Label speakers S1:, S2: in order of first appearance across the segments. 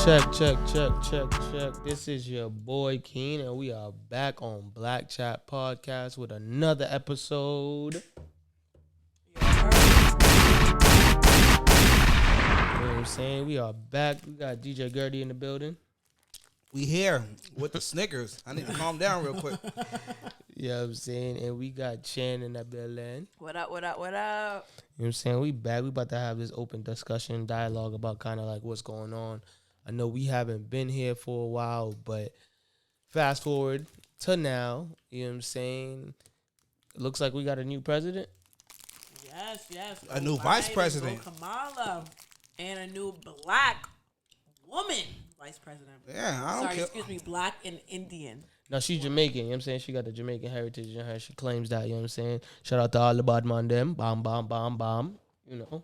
S1: Check. This is your boy Keen, and we are back on Black Chat Podcast with another episode. You know what I'm saying? We are back. We got DJ Gertie in the building.
S2: We here with the Snickers. I need to calm down real quick.
S1: You know what I'm saying? And we got Chan in that building.
S3: What up?
S1: You know what I'm saying? We back. We about to have this open discussion, dialogue about kind of like what's going on. I know we haven't been here for a while, but fast forward to now, you know what I'm saying? It looks like we got a new president.
S3: Yes.
S2: A new vice president.
S3: Kamala. And a new black woman vice president.
S2: Yeah, I don't care.
S3: Excuse me, black and Indian.
S1: No, she's Jamaican, you know what I'm saying? She got the Jamaican heritage in her. She claims that, you know what I'm saying? Shout out to all the bad man them. Bomb. You know.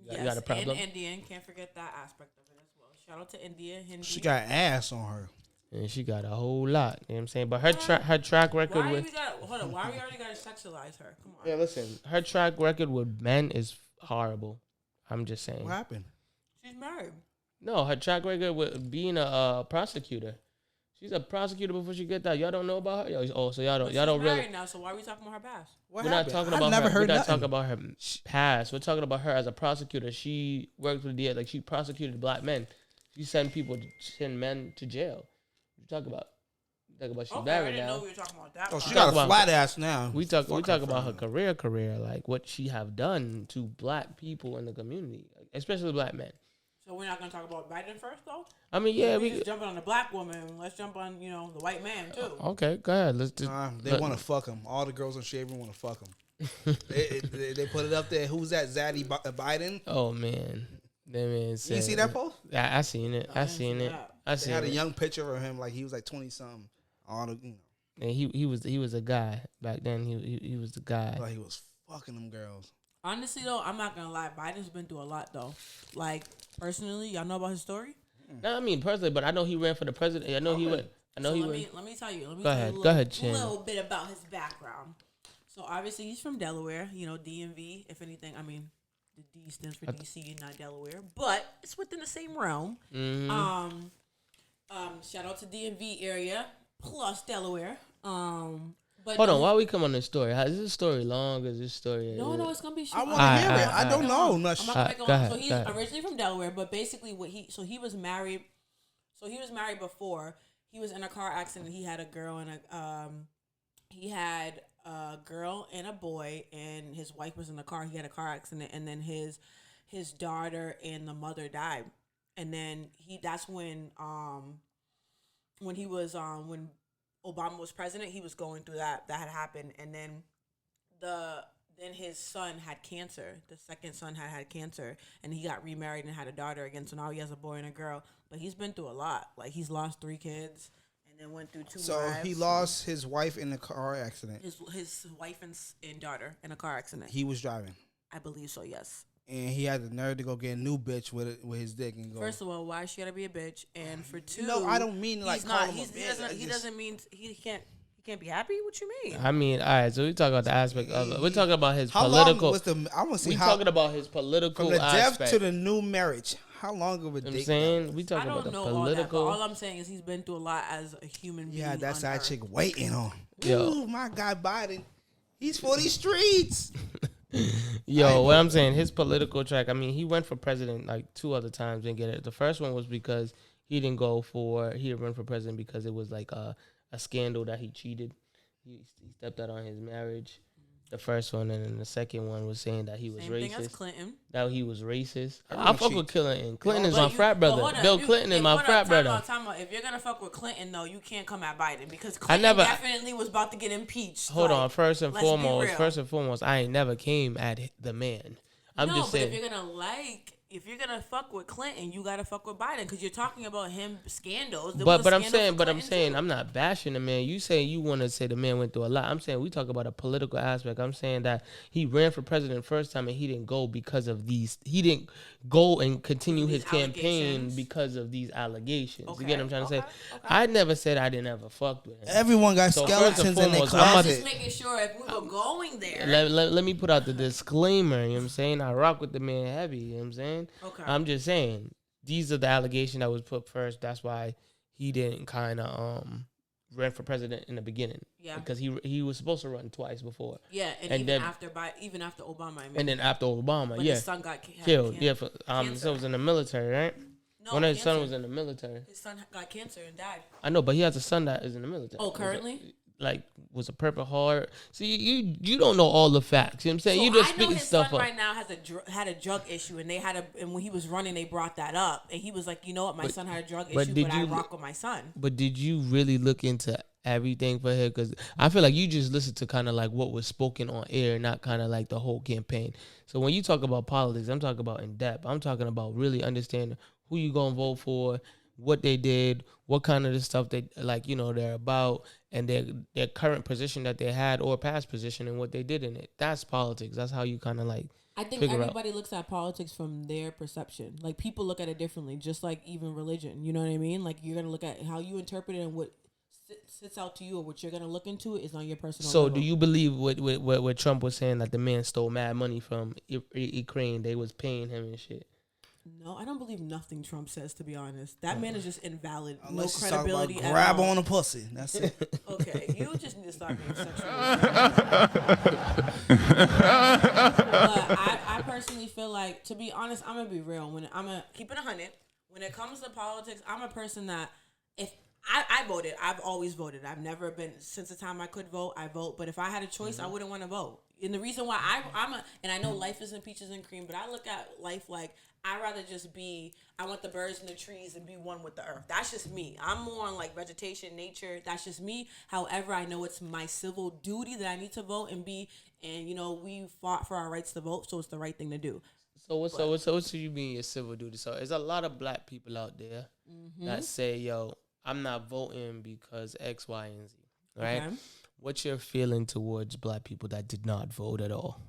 S1: You got a problem.
S3: And Indian. Can't forget that aspect of it as well. Shout out to India. Hindi.
S2: She got ass on her.
S1: And she got a whole lot, you know what I'm saying? But her track record
S3: why
S1: with...
S3: Why we already got to sexualize her? Come on.
S1: Yeah, listen. Her track record with men is horrible. I'm just saying.
S2: What happened?
S3: She's married.
S1: No, her track record with being a prosecutor. She's a prosecutor before she get that. Y'all don't know about her? So y'all don't
S3: really
S1: married
S3: now, so why are we talking about her past?
S1: We're not talking about her. We're not talking about her past. We're talking about her as a prosecutor. She worked with the she prosecuted black men. She sent men to jail. You talk about she's married now.
S3: I didn't know we were talking about that.
S2: Oh, she got a flat ass now.
S1: We talk about her career, like what she have done to black people in the community, especially black men.
S3: So we're not going to talk about Biden first, though?
S1: I mean, yeah.
S3: We just jumping on the black woman. Let's jump on, the white man, too.
S1: Okay, go ahead. Let's just...
S2: they want to fuck him. All the girls on Shaver want to fuck him. they put it up there. Who's that? Zaddy Biden?
S1: Oh, man. That man said...
S2: You see that post?
S1: Yeah, I seen it.
S2: They had a young picture of him like he was like 20-something.
S1: And he was a guy. Back then, he was the guy.
S2: Like he was fucking them girls.
S3: Honestly, though, I'm not going to lie. Biden's been through a lot, though. Like, personally, y'all know about his story?
S1: No, I mean, personally, but I know he ran for the president. I know he went. Let me
S3: tell you.
S1: Go ahead, Chan.
S3: A little bit about his background. So, obviously, he's from Delaware. DMV, if anything. I mean, the D stands for DC, not Delaware. But it's within the same realm.
S1: Mm-hmm.
S3: Shout out to DMV area, plus Delaware. But
S1: hold on, why we come on this story? Is this story long? Is this story?
S3: No, it's gonna be short.
S2: I want to hear it. I don't know.
S3: Go ahead, so he's originally from Delaware, but basically he was married. So he was married before. He was in a car accident. He had a girl and a boy, and his wife was in the car. He had a car accident, and then his daughter and the mother died. And then that's when Obama was president, he was going through that had happened, and then his son had cancer. The second son had cancer, and he got remarried and had a daughter again. So now he has a boy and a girl. But he's been through a lot. Like, he's lost 3 kids, and then went through 2 wives.
S2: So he lost his wife in a car accident.
S3: His wife and daughter in a car accident.
S2: He was driving.
S3: I believe so. Yes.
S2: And he had the nerve to go get a new bitch with his dick and go.
S3: First of all, why she gotta be a bitch? And for 2,
S2: no, I don't mean like call him a bitch.
S3: He doesn't mean he can't be happy. What you mean?
S1: I mean, all right. So we talk about the aspect of it. We're talking about his
S2: how
S1: political.
S2: Long was the? I want to see
S1: we
S2: how.
S1: Talking about his political
S2: from the
S1: aspect.
S2: death to the new marriage. How long of a date?
S1: I'm saying we talking about the political.
S3: All I'm saying is he's been through a lot as a human being.
S2: Yeah, that's that chick waiting on.
S1: Yo.
S2: Ooh, my guy Biden. He's for these streets.
S1: Yo, what I'm saying, his political track, I mean, he went for president like 2 other times, didn't get it. The first one was because he didn't run for president because it was like a scandal that he cheated. He stepped out on his marriage. The first one, and then the second one was saying that he was
S3: Same
S1: racist.
S3: Thing as Clinton.
S1: That he was racist. I fuck with Clinton. Clinton is my frat brother. Bill Clinton is my frat brother.
S3: Time out. If you're gonna fuck with Clinton, though, you can't come at Biden because Clinton definitely was about to get impeached.
S1: Hold on. First and foremost, I ain't never came at the man. I'm just saying.
S3: If you're gonna fuck with Clinton, you gotta fuck with Biden because you're talking about him scandals.
S1: But I'm saying I'm not bashing the man. You say you want to say the man went through a lot. I'm saying we talk about a political aspect. I'm saying that he ran for president first time and he didn't go because of these. He didn't go and continue his campaign because of these allegations. Okay, you get what I'm trying to say? Okay. I never said I didn't ever fuck with him.
S2: Everyone got skeletons in their closet.
S3: I'm just making sure if we were going there.
S1: Let me put out the disclaimer. You know what I'm saying? I rock with the man heavy. You know what I'm saying?
S3: Okay.
S1: I'm just saying these are the allegations that was put first. That's why he didn't kind of ran for president in the beginning.
S3: Yeah,
S1: because he was supposed to run twice before.
S3: Yeah, and even
S1: then,
S3: after Obama, I mean.
S1: And then after Obama,
S3: but his son got
S1: killed. So it was in the military, right?
S3: No,
S1: one of his son was in the military.
S3: His son got cancer and died.
S1: I know, but he has a son that is in the military.
S3: Oh, currently?
S1: Was a Purple Heart. See, you don't know all the facts. You know what I'm saying?
S3: So
S1: you just
S3: I know
S1: speaking
S3: his
S1: stuff
S3: son
S1: up.
S3: right now had a drug issue, and and when he was running, they brought that up, and he was like, you know what, my son had a drug issue, but I rock with my son.
S1: But did you really look into everything for him? Because I feel like you just listened to kind of like what was spoken on air, not kind of like the whole campaign. So when you talk about politics, I'm talking about in depth. I'm talking about really understanding who you gonna vote for, what they did, what kind of the stuff they they're about, and their current position that they had or past position and what they did in it. That's politics. That's how you kind of like.
S3: I think everybody looks at politics from their perception. Like people look at it differently, just like even religion. You know what I mean? Like you're gonna look at how you interpret it and what sits out to you or what you're gonna look into it is on your personal.
S1: So
S3: level.
S1: do you believe what Trump was saying, that the man stole mad money from Ukraine? They was paying him and shit.
S3: No, I don't believe nothing Trump says, to be honest. That man is just invalid.
S2: Unless
S3: no credibility
S2: about grab
S3: at all.
S2: on a pussy. That's it.
S3: Okay, you just need to stop being sexual. But I personally feel like, to be honest, I'm going to be real. When I'm going to keep it 100. When it comes to politics, I'm a person that if I voted, I've always voted. I've never been, since the time I could vote, I vote. But if I had a choice, I wouldn't want to vote. And the reason why and I know life isn't peaches and cream, but I look at life like, I'd rather just I want the birds and the trees and be one with the earth. That's just me. I'm more on like vegetation, nature. That's just me. However, I know it's my civil duty that I need to vote and we fought for our rights to vote, so it's the right thing to do.
S1: So what you mean your civil duty? So there's a lot of black people out there that say, yo, I'm not voting because X, Y, and Z. Right? Okay. What's your feeling towards black people that did not vote at all?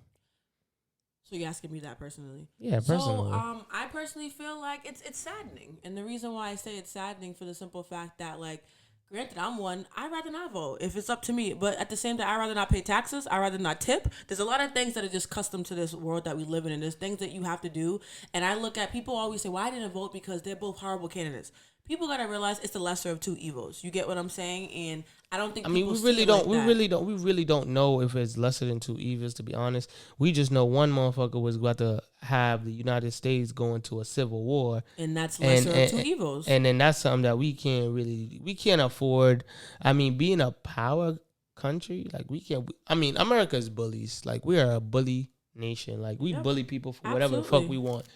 S3: So you're asking me that personally?
S1: Yeah, personally.
S3: So I personally feel like it's saddening. And the reason why I say it's saddening for the simple fact that, like, granted, I'm one, I'd rather not vote if it's up to me. But at the same time, I'd rather not pay taxes. I'd rather not tip. There's a lot of things that are just custom to this world that we live in. And there's things that you have to do. And I look at people always say, well, I didn't vote because they're both horrible candidates. People gotta realize it's the lesser of two evils. You get what I'm saying? And I don't think. We really
S1: don't know if it's lesser than two evils. To be honest, we just know one motherfucker was about to have the United States going to a civil war,
S3: and that's lesser of two evils.
S1: And then that's something that we can't afford. I mean, being a power country, like we can't. I mean, America's bullies. Like we are a bully nation. Like we bully people for whatever the fuck we want,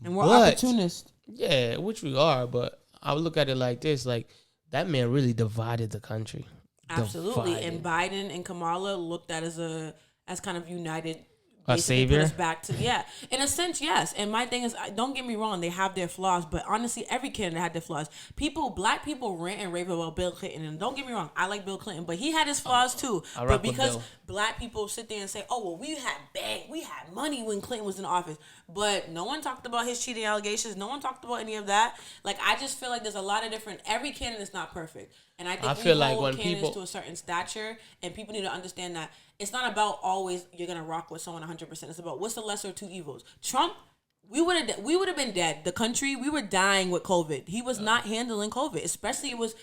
S3: and we're opportunists.
S1: Yeah, which we are, but. I would look at it like this, like that man really divided the country.
S3: Absolutely. And Biden and Kamala looked at as kind of united.
S1: A savior?
S3: Put us back to, in a sense, yes. And my thing is, don't get me wrong, they have their flaws, but honestly, every candidate had their flaws. Black people rant and rave about Bill Clinton, and don't get me wrong, I like Bill Clinton, but he had his flaws too. But because black people sit there and say, oh, well, we had money when Clinton was in office, but no one talked about his cheating allegations, no one talked about any of that. Like, I just feel like there's a lot of every candidate's not perfect. And I think we hold candidates to a certain stature, and people need to understand that it's not about always you're gonna rock with someone 100%. It's about what's the lesser of two evils. Trump, we would have been dead. The country, we were dying with COVID. He was not handling COVID, especially it was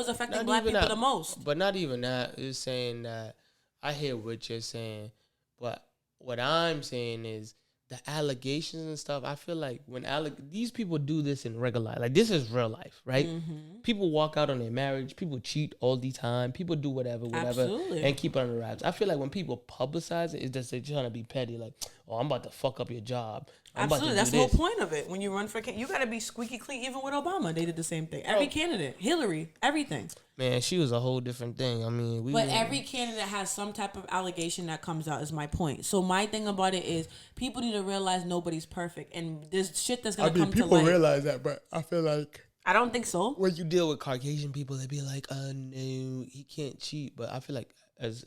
S3: affecting black people the most.
S1: But not even that. It's saying that I hear what you're saying, but what I'm saying is the allegations and stuff. I feel like when these people do this in regular life, like this is real life, right? Mm-hmm. People walk out on their marriage. People cheat all the time. People do whatever,
S3: Absolutely.
S1: And keep it under wraps. I feel like when people publicize it, it's just they're trying to be petty. Like, oh, I'm about to fuck up your job.
S3: Absolutely, that's the whole point of it. When you run for, you got to be squeaky clean. Even with Obama, they did the same thing. Every candidate, Hillary, everything.
S1: Man, she was a whole different thing. I mean,
S3: every candidate has some type of allegation that comes out. Is my point. So my thing about it is, people need to realize nobody's perfect, and there's shit that's gonna come to light.
S1: People realize that, but I feel like
S3: I don't think so.
S1: When you deal with Caucasian people, they be like, "Oh no, he can't cheat." But I feel like, as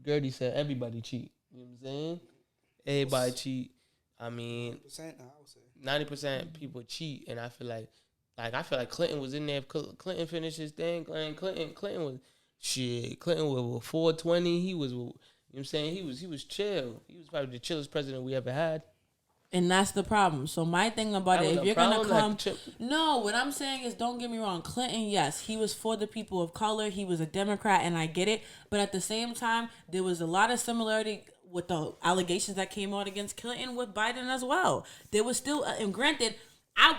S1: Gertie said, everybody cheat. You know what I'm saying? Everybody cheat. I mean, 90% people cheat, and I feel like Clinton was in there. Clinton finished his thing, and Clinton was shit. Clinton was 420. He was, you know what I'm saying? He was chill. He was probably the chillest president we ever had.
S3: And that's the problem. So my thing about
S1: That
S3: it,
S1: was
S3: if
S1: a
S3: you're gonna
S1: problem, like,
S3: come,
S1: Chip-
S3: no, what I'm saying is, don't get me wrong. Clinton, yes, he was for the people of color. He was a Democrat, and I get it. But at the same time, there was a lot of similarity with the allegations that came out against Clinton with Biden as well. There was still, and granted,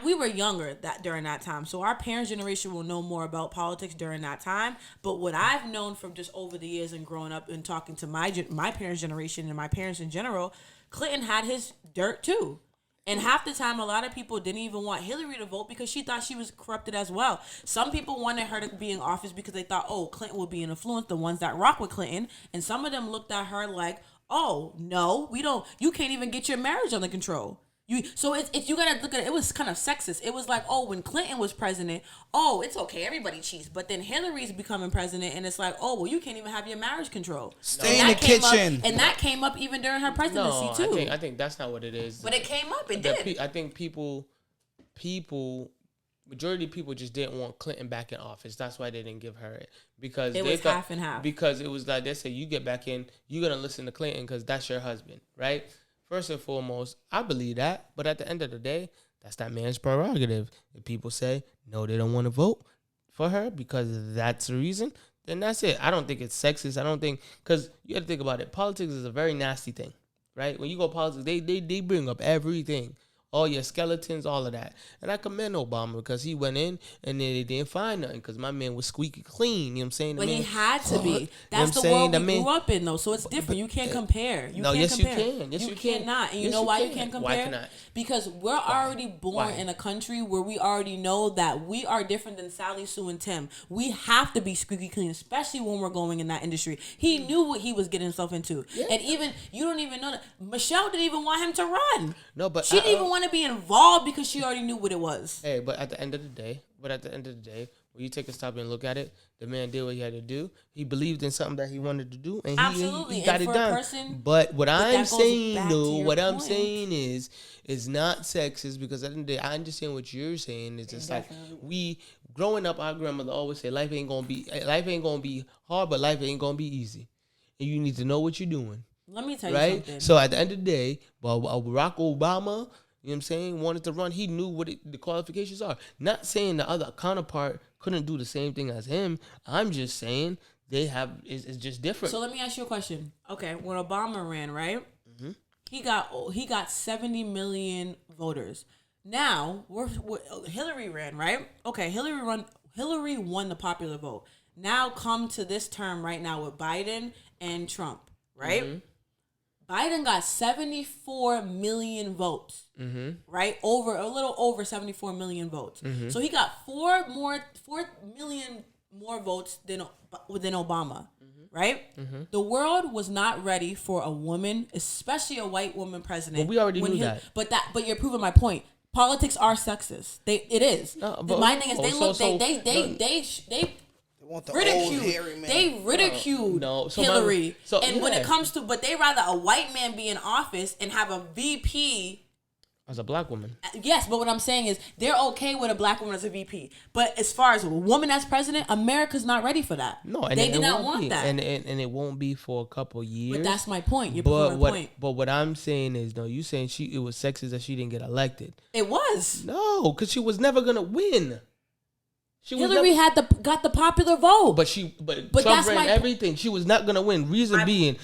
S3: we were younger during that time, so our parents' generation will know more about politics during that time. But what I've known from just over the years and growing up and talking to my parents' generation and my parents in general, Clinton had his dirt too. And half the time, a lot of people didn't even want Hillary to vote because she thought she was corrupted as well. Some people wanted her to be in office because they thought, oh, Clinton would be an influence, the ones that rock with Clinton. And some of them looked at her like, oh, no, we don't. You can't even get your marriage under control. So it's you gotta look at it. It was kind of sexist. It was like, oh, when Clinton was president, oh, it's okay, everybody cheats. But then Hillary's becoming president, and it's like, oh, well, you can't even have your marriage control.
S2: Stay in the kitchen.
S3: And that came up even during her presidency too.
S1: I think that's not what it is.
S3: But it came up. It did.
S1: I think majority of people just didn't want Clinton back in office. That's why they didn't give her it, because
S3: it was half and half.
S1: Because it was like they said, you get back in, you're gonna listen to Clinton because that's your husband, right? First and foremost, I believe that, but at the end of the day, that's that man's prerogative. If people say no, they don't want to vote for her because that's the reason, then that's it. I don't think it's sexist. I don't think, because you got to think about it. Politics is a very nasty thing, right? When you go politics, they bring up everything. All your skeletons, all of that. And I commend Obama because he went in and they didn't find nothing because my man was squeaky clean. You know what I'm saying?
S3: But he had to be. That's the world we grew up in, though. So it's different. You can't compare. You can't compare.
S1: You can. Yes, you can.
S3: Cannot. And you know why you can't compare?
S1: Why cannot?
S3: Because we're already born in a country where we already know that we are different than Sally, Sue, and Tim. We have to be squeaky clean, especially when we're going in that industry. He knew what he was getting himself into. Yeah. And even, you don't even know that. Michelle didn't even want him to run.
S1: No, but
S3: she didn't even want to be involved because she already knew what it was.
S1: Hey, but at the end of the day, when you take a stop and look at it, the man did what he had to do. He believed in something that he wanted to do, and he got it done. But what I'm saying, though, what I'm saying is not sexist, because at the end of the day, I understand what you're saying. It's just like growing up, our grandmother always said, life ain't gonna be hard, but life ain't gonna be easy, and you need to know what you're doing.
S3: Let me tell you something.
S1: So at the end of the day, Barack Obama, you know what I'm saying, wanted to run. He knew what the qualifications are. Not saying the other counterpart couldn't do the same thing as him. I'm just saying it's just different.
S3: So let me ask you a question. Okay, when Obama ran, right? Mm-hmm. He got 70 million voters. Now Hillary ran, right? Okay, Hillary won the popular vote. Now come to this term right now with Biden and Trump, right? Mm-hmm. Biden got 74 million votes, right? A little over 74 million votes. Mm-hmm. So he got 4 million more votes than Obama, right? Mm-hmm. The world was not ready for a woman, especially a white woman president.
S1: But we already knew that.
S3: But you're proving my point. Politics are sexist. It is. My thing is they ridiculed Hillary. When it comes to, but they rather a white man be in office and have a VP
S1: as a black woman.
S3: Yes, but what I'm saying is they're okay with a black woman as a VP. But as far as a woman as president, America's not ready for that.
S1: No, and
S3: they did not want that.
S1: And it won't be for a couple years.
S3: But that's my point. You're proving my point.
S1: But what I'm saying is, no, you saying it was sexist that she didn't get elected.
S3: It was.
S1: No, because she was never gonna win.
S3: Hillary got the popular vote,
S1: but Trump ran everything. She was not gonna win. Reason being,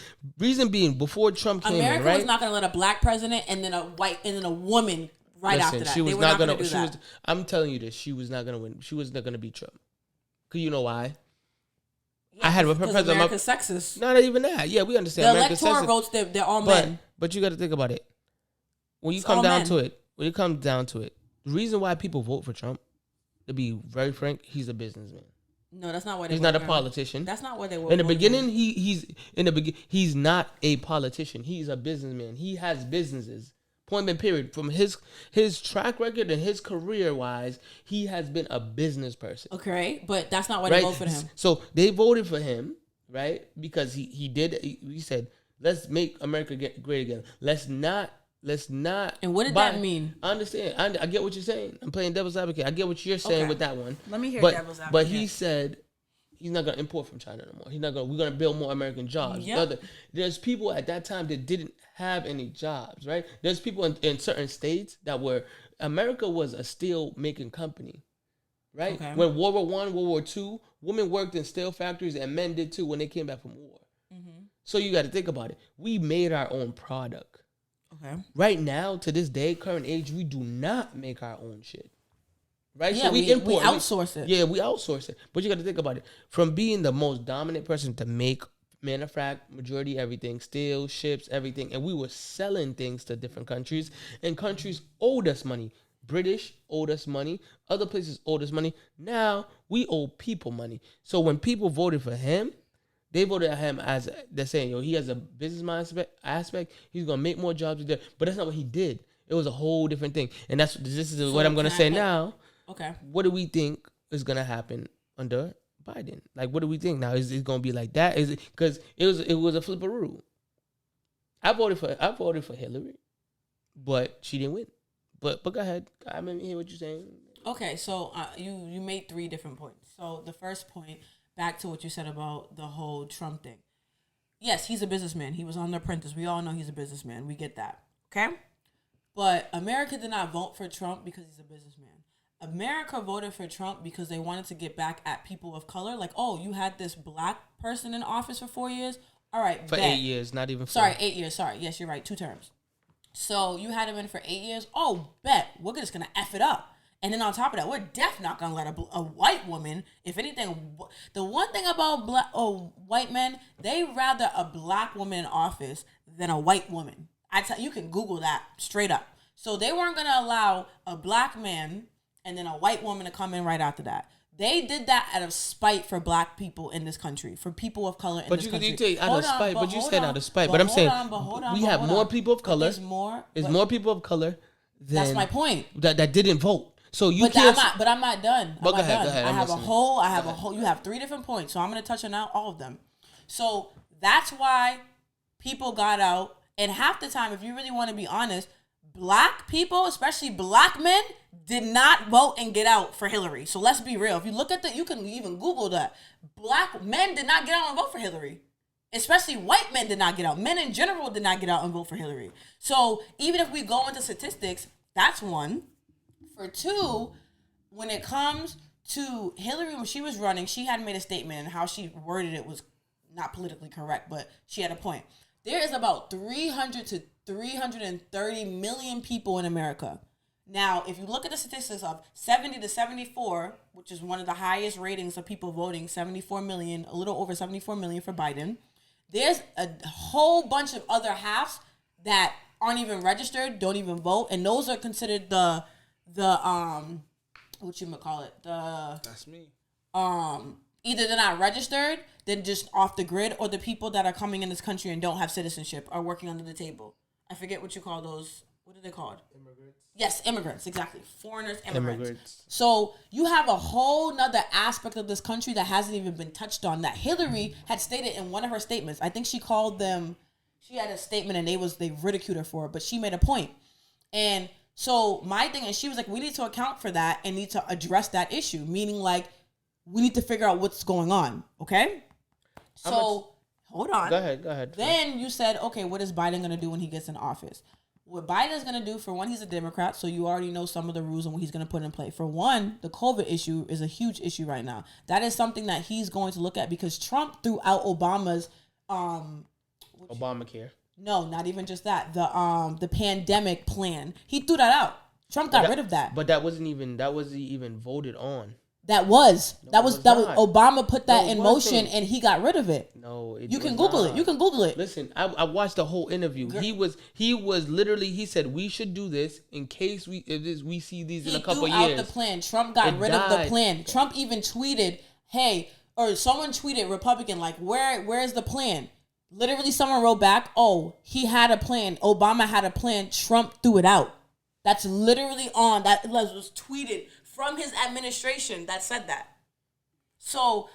S1: before Trump came in,
S3: America was not gonna let a black president and then a white and then a woman after that.
S1: She was not gonna do that. I'm telling you this. She was not gonna win. She was not gonna beat Trump. Cause you know why?
S3: Yeah, I had a president. America's sexist.
S1: Not even that. Yeah, we understand.
S3: The electoral votes, they're all men.
S1: But you got to think about it. When you come down to it, the reason why people vote for Trump, to be very frank, he's a businessman.
S3: No, that's not what
S1: he's not a politician.
S3: That's not what they were.
S1: In the beginning, he's not a politician. He's a businessman. He has businesses. Point blank period. From his track record and his career wise, he has been a business person.
S3: Okay, but that's not why they voted for him.
S1: So they voted for him, right? Because he said, let's make America great again. Let's not.
S3: And what did that mean?
S1: I understand. I get what you're saying. I'm playing devil's advocate. I get what you're saying with that one.
S3: Let me hear devil's advocate.
S1: But he said he's not gonna import from China no more. We're gonna build more American jobs.
S3: Yep.
S1: There's people at that time that didn't have any jobs, right? There's people in certain states that were America was a steel making company, right?
S3: Okay.
S1: When World War I, World War II, women worked in steel factories and men did too when they came back from war. So you got to think about it. We made our own product.
S3: Okay.
S1: Right now, to this day, current age, we do not make our own shit. Right?
S3: Yeah,
S1: So we import.
S3: We outsource it.
S1: Yeah, we outsource it. But you got to think about it. From being the most dominant person to manufacture majority everything, steel, ships, everything, and we were selling things to different countries, and countries owed us money. British owed us money. Other places owed us money. Now we owe people money. So when people voted for him, they voted at him as they're saying, yo, he has a business aspect. He's gonna make more jobs there, but that's not what he did. It was a whole different thing, and this is what I'm gonna say now.
S3: Okay.
S1: What do we think is gonna happen under Biden? Like, what do we think now? Is it gonna be like that? Is it because it was a flipperoo? I voted for Hillary, but she didn't win. But go ahead. I mean, hear what you're saying.
S3: Okay, so you made 3 different points. So the first point, back to what you said about the whole Trump thing. Yes, he's a businessman. He was on The Apprentice. We all know he's a businessman. We get that. Okay? But America did not vote for Trump because he's a businessman. America voted for Trump because they wanted to get back at people of color. Like, oh, you had this black person in office for 4 years? All right,
S1: for 8 years, not even 4.
S3: Sorry, 8 years. Sorry. Yes, you're right. 2 terms. So you had him in for 8 years? Oh, bet. We're just going to F it up. And then on top of that, we're definitely not gonna let a white woman. If anything, the one thing about white men, they rather a black woman in office than a white woman. You can Google that straight up. So they weren't gonna allow a black man and then a white woman to come in right after that. They did that out of spite for black people in this country, for people of color in this country.
S1: You take out of spite, but you said out of spite. But I'm saying we have more people of color. There's more people of color.
S3: That's my point.
S1: That didn't vote. So you
S3: can't. But I'm not done.
S1: But go ahead.
S3: I have a whole. You have 3 different points, so I'm gonna touch on all of them. So that's why people got out, and half the time, if you really want to be honest, black people, especially black men, did not vote and get out for Hillary. So let's be real. If you look at you can even Google that. Black men did not get out and vote for Hillary. Especially white men did not get out. Men in general did not get out and vote for Hillary. So even if we go into statistics, that's one. For 2, when it comes to Hillary, when she was running, she had made a statement, and how she worded it was not politically correct, but she had a point. There is about 300 to 330 million people in America. Now, if you look at the statistics of 70 to 74, which is one of the highest ratings of people voting, 74 million, a little over 74 million for Biden, there's a whole bunch of other halves that aren't even registered, don't even vote, and those are considered the
S2: that's me.
S3: Either they're not registered, they're just off the grid, or the people that are coming in this country and don't have citizenship are working under the table. I forget what you call those. What are they called? Immigrants. Yes, immigrants, exactly. Foreigners, immigrants. So you have a whole nother aspect of this country that hasn't even been touched on, that Hillary had stated in one of her statements. I think she called them, she had a statement and they ridiculed her for it, but she made a point. And so my thing is, she was like, we need to account for that and need to address that issue. Meaning, like, we need to figure out what's going on. Okay? So, hold on.
S1: Go ahead.
S3: Then you said, okay, what is Biden going to do when he gets in office? What Biden's going to do, for one, he's a Democrat, so you already know some of the rules and what he's going to put in play. For one, the COVID issue is a huge issue right now. That is something that he's going to look at, because Trump threw out Obama's...
S1: Obamacare.
S3: No, not even just that. The pandemic plan. He threw that out. Trump got rid of that.
S1: But that wasn't even voted on.
S3: That was Obama put that in motion, and he got rid of it.
S1: No,
S3: you can Google it. You can Google it.
S1: Listen, I watched the whole interview. He was literally, he said we should do this in case we see these in a couple years. He threw out
S3: the plan. Trump got rid of the plan. Trump even tweeted, "Hey," or someone tweeted, Republican, like, where's the plan? Literally, someone wrote back, "Oh, he had a plan. Obama had a plan. Trump threw it out." That's literally that was tweeted from his administration that said that. So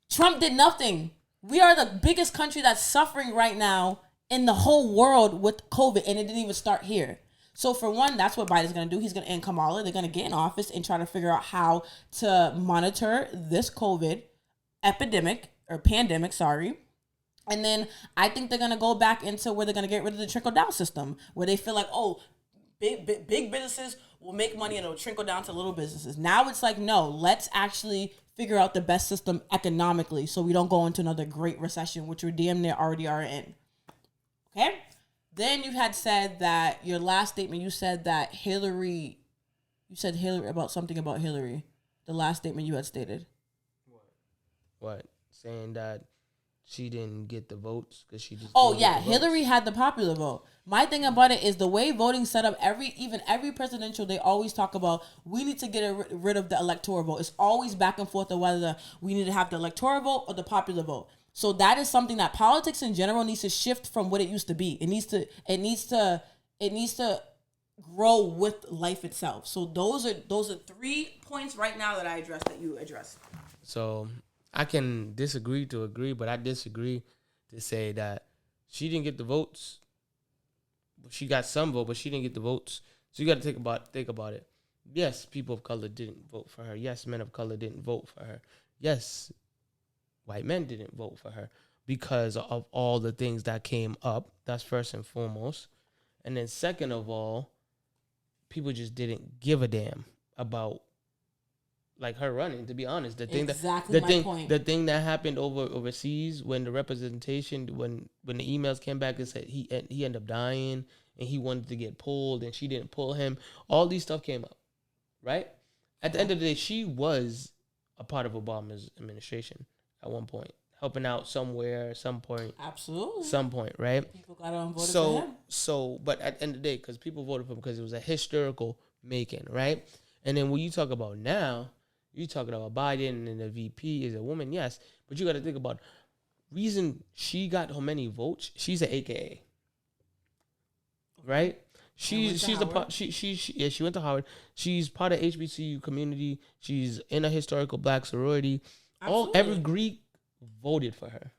S3: Trump did nothing. We are the biggest country that's suffering right now in the whole world with COVID, and it didn't even start here. So for one, that's what Biden's going to do. He's going to, and Kamala, they're going to get in office and try to figure out how to monitor this COVID epidemic or pandemic, sorry. And then I think they're gonna go back into where they're gonna get rid of the trickle down system, where they feel like, oh, big businesses will make money and it'll trickle down to little businesses. Now it's like, no, let's actually figure out the best system economically so we don't go into another great recession, which we're damn near already are in. Okay? Then you had said that your last statement, you said that Hillary about something about Hillary. The last statement you had stated.
S1: What? Saying that she didn't get the votes because she just.
S3: Oh yeah, Hillary had the popular vote. My thing about it is the way voting set up. Every presidential, they always talk about we need to get rid of the electoral vote. It's always back and forth of whether we need to have the electoral vote or the popular vote. So that is something that politics in general needs to shift from what it used to be. It needs to grow with life itself. So those are 3 points right now that I addressed that you addressed.
S1: So I can disagree to agree, but I disagree to say that she didn't get the votes. She got some vote, but she didn't get the votes. So you got to think about it. Yes, people of color didn't vote for her. Yes, men of color didn't vote for her. Yes, white men didn't vote for her because of all the things that came up. That's first and foremost. And then second of all, people just didn't give a damn about like her running. To be honest, the thing that happened overseas when the representation when the emails came back and said he ended up dying and he wanted to get pulled and she didn't pull him. All these stuff came up, right? At the end of the day, she was a part of Obama's administration at one point, helping out somewhere, some point.
S3: Absolutely.
S1: Some point, right?
S3: People got on voted for him.
S1: So, but at the end of the day, because people voted for him because it was a historical making, right? And then when you talk about now, you're talking about Biden and the VP is a woman, yes. But you got to think about reason she got how many votes. She's an AKA, right? She went to Howard. She's part of HBCU community. She's in a historical black sorority. Every Greek voted for her,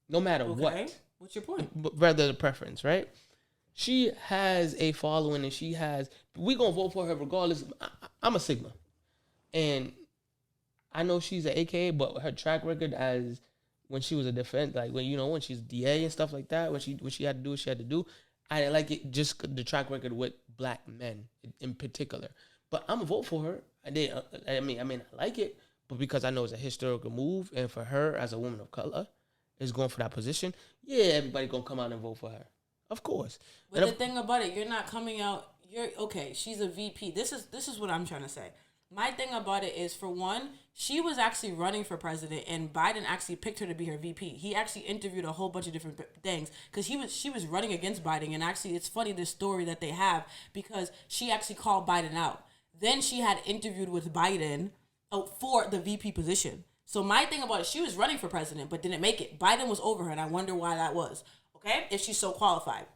S1: no matter what.
S3: What's your point?
S1: Rather the preference, right? She has a following, and we gonna vote for her regardless. I'm a Sigma, and I know she's an AKA, but her track record as when she was a defense, like when she's DA and stuff like that, when she had to do what she had to do, I didn't like it. Just the track record with black men in particular. But I'm gonna vote for her. I like it, but because I know it's a historical move, and for her as a woman of color, is going for that position. Yeah, everybody gonna come out and vote for her, of course.
S3: But the thing about it, you're not coming out. You're okay. She's a VP. This is what I'm trying to say. My thing about it is, for one, she was actually running for president, and Biden actually picked her to be her VP. He actually interviewed a whole bunch of different things because she was running against Biden, and actually, it's funny this story that they have because she actually called Biden out. Then she had interviewed with Biden for the VP position. So my thing about it, she was running for president, but didn't make it. Biden was over her, and I wonder why that was. Okay, if she's so qualified,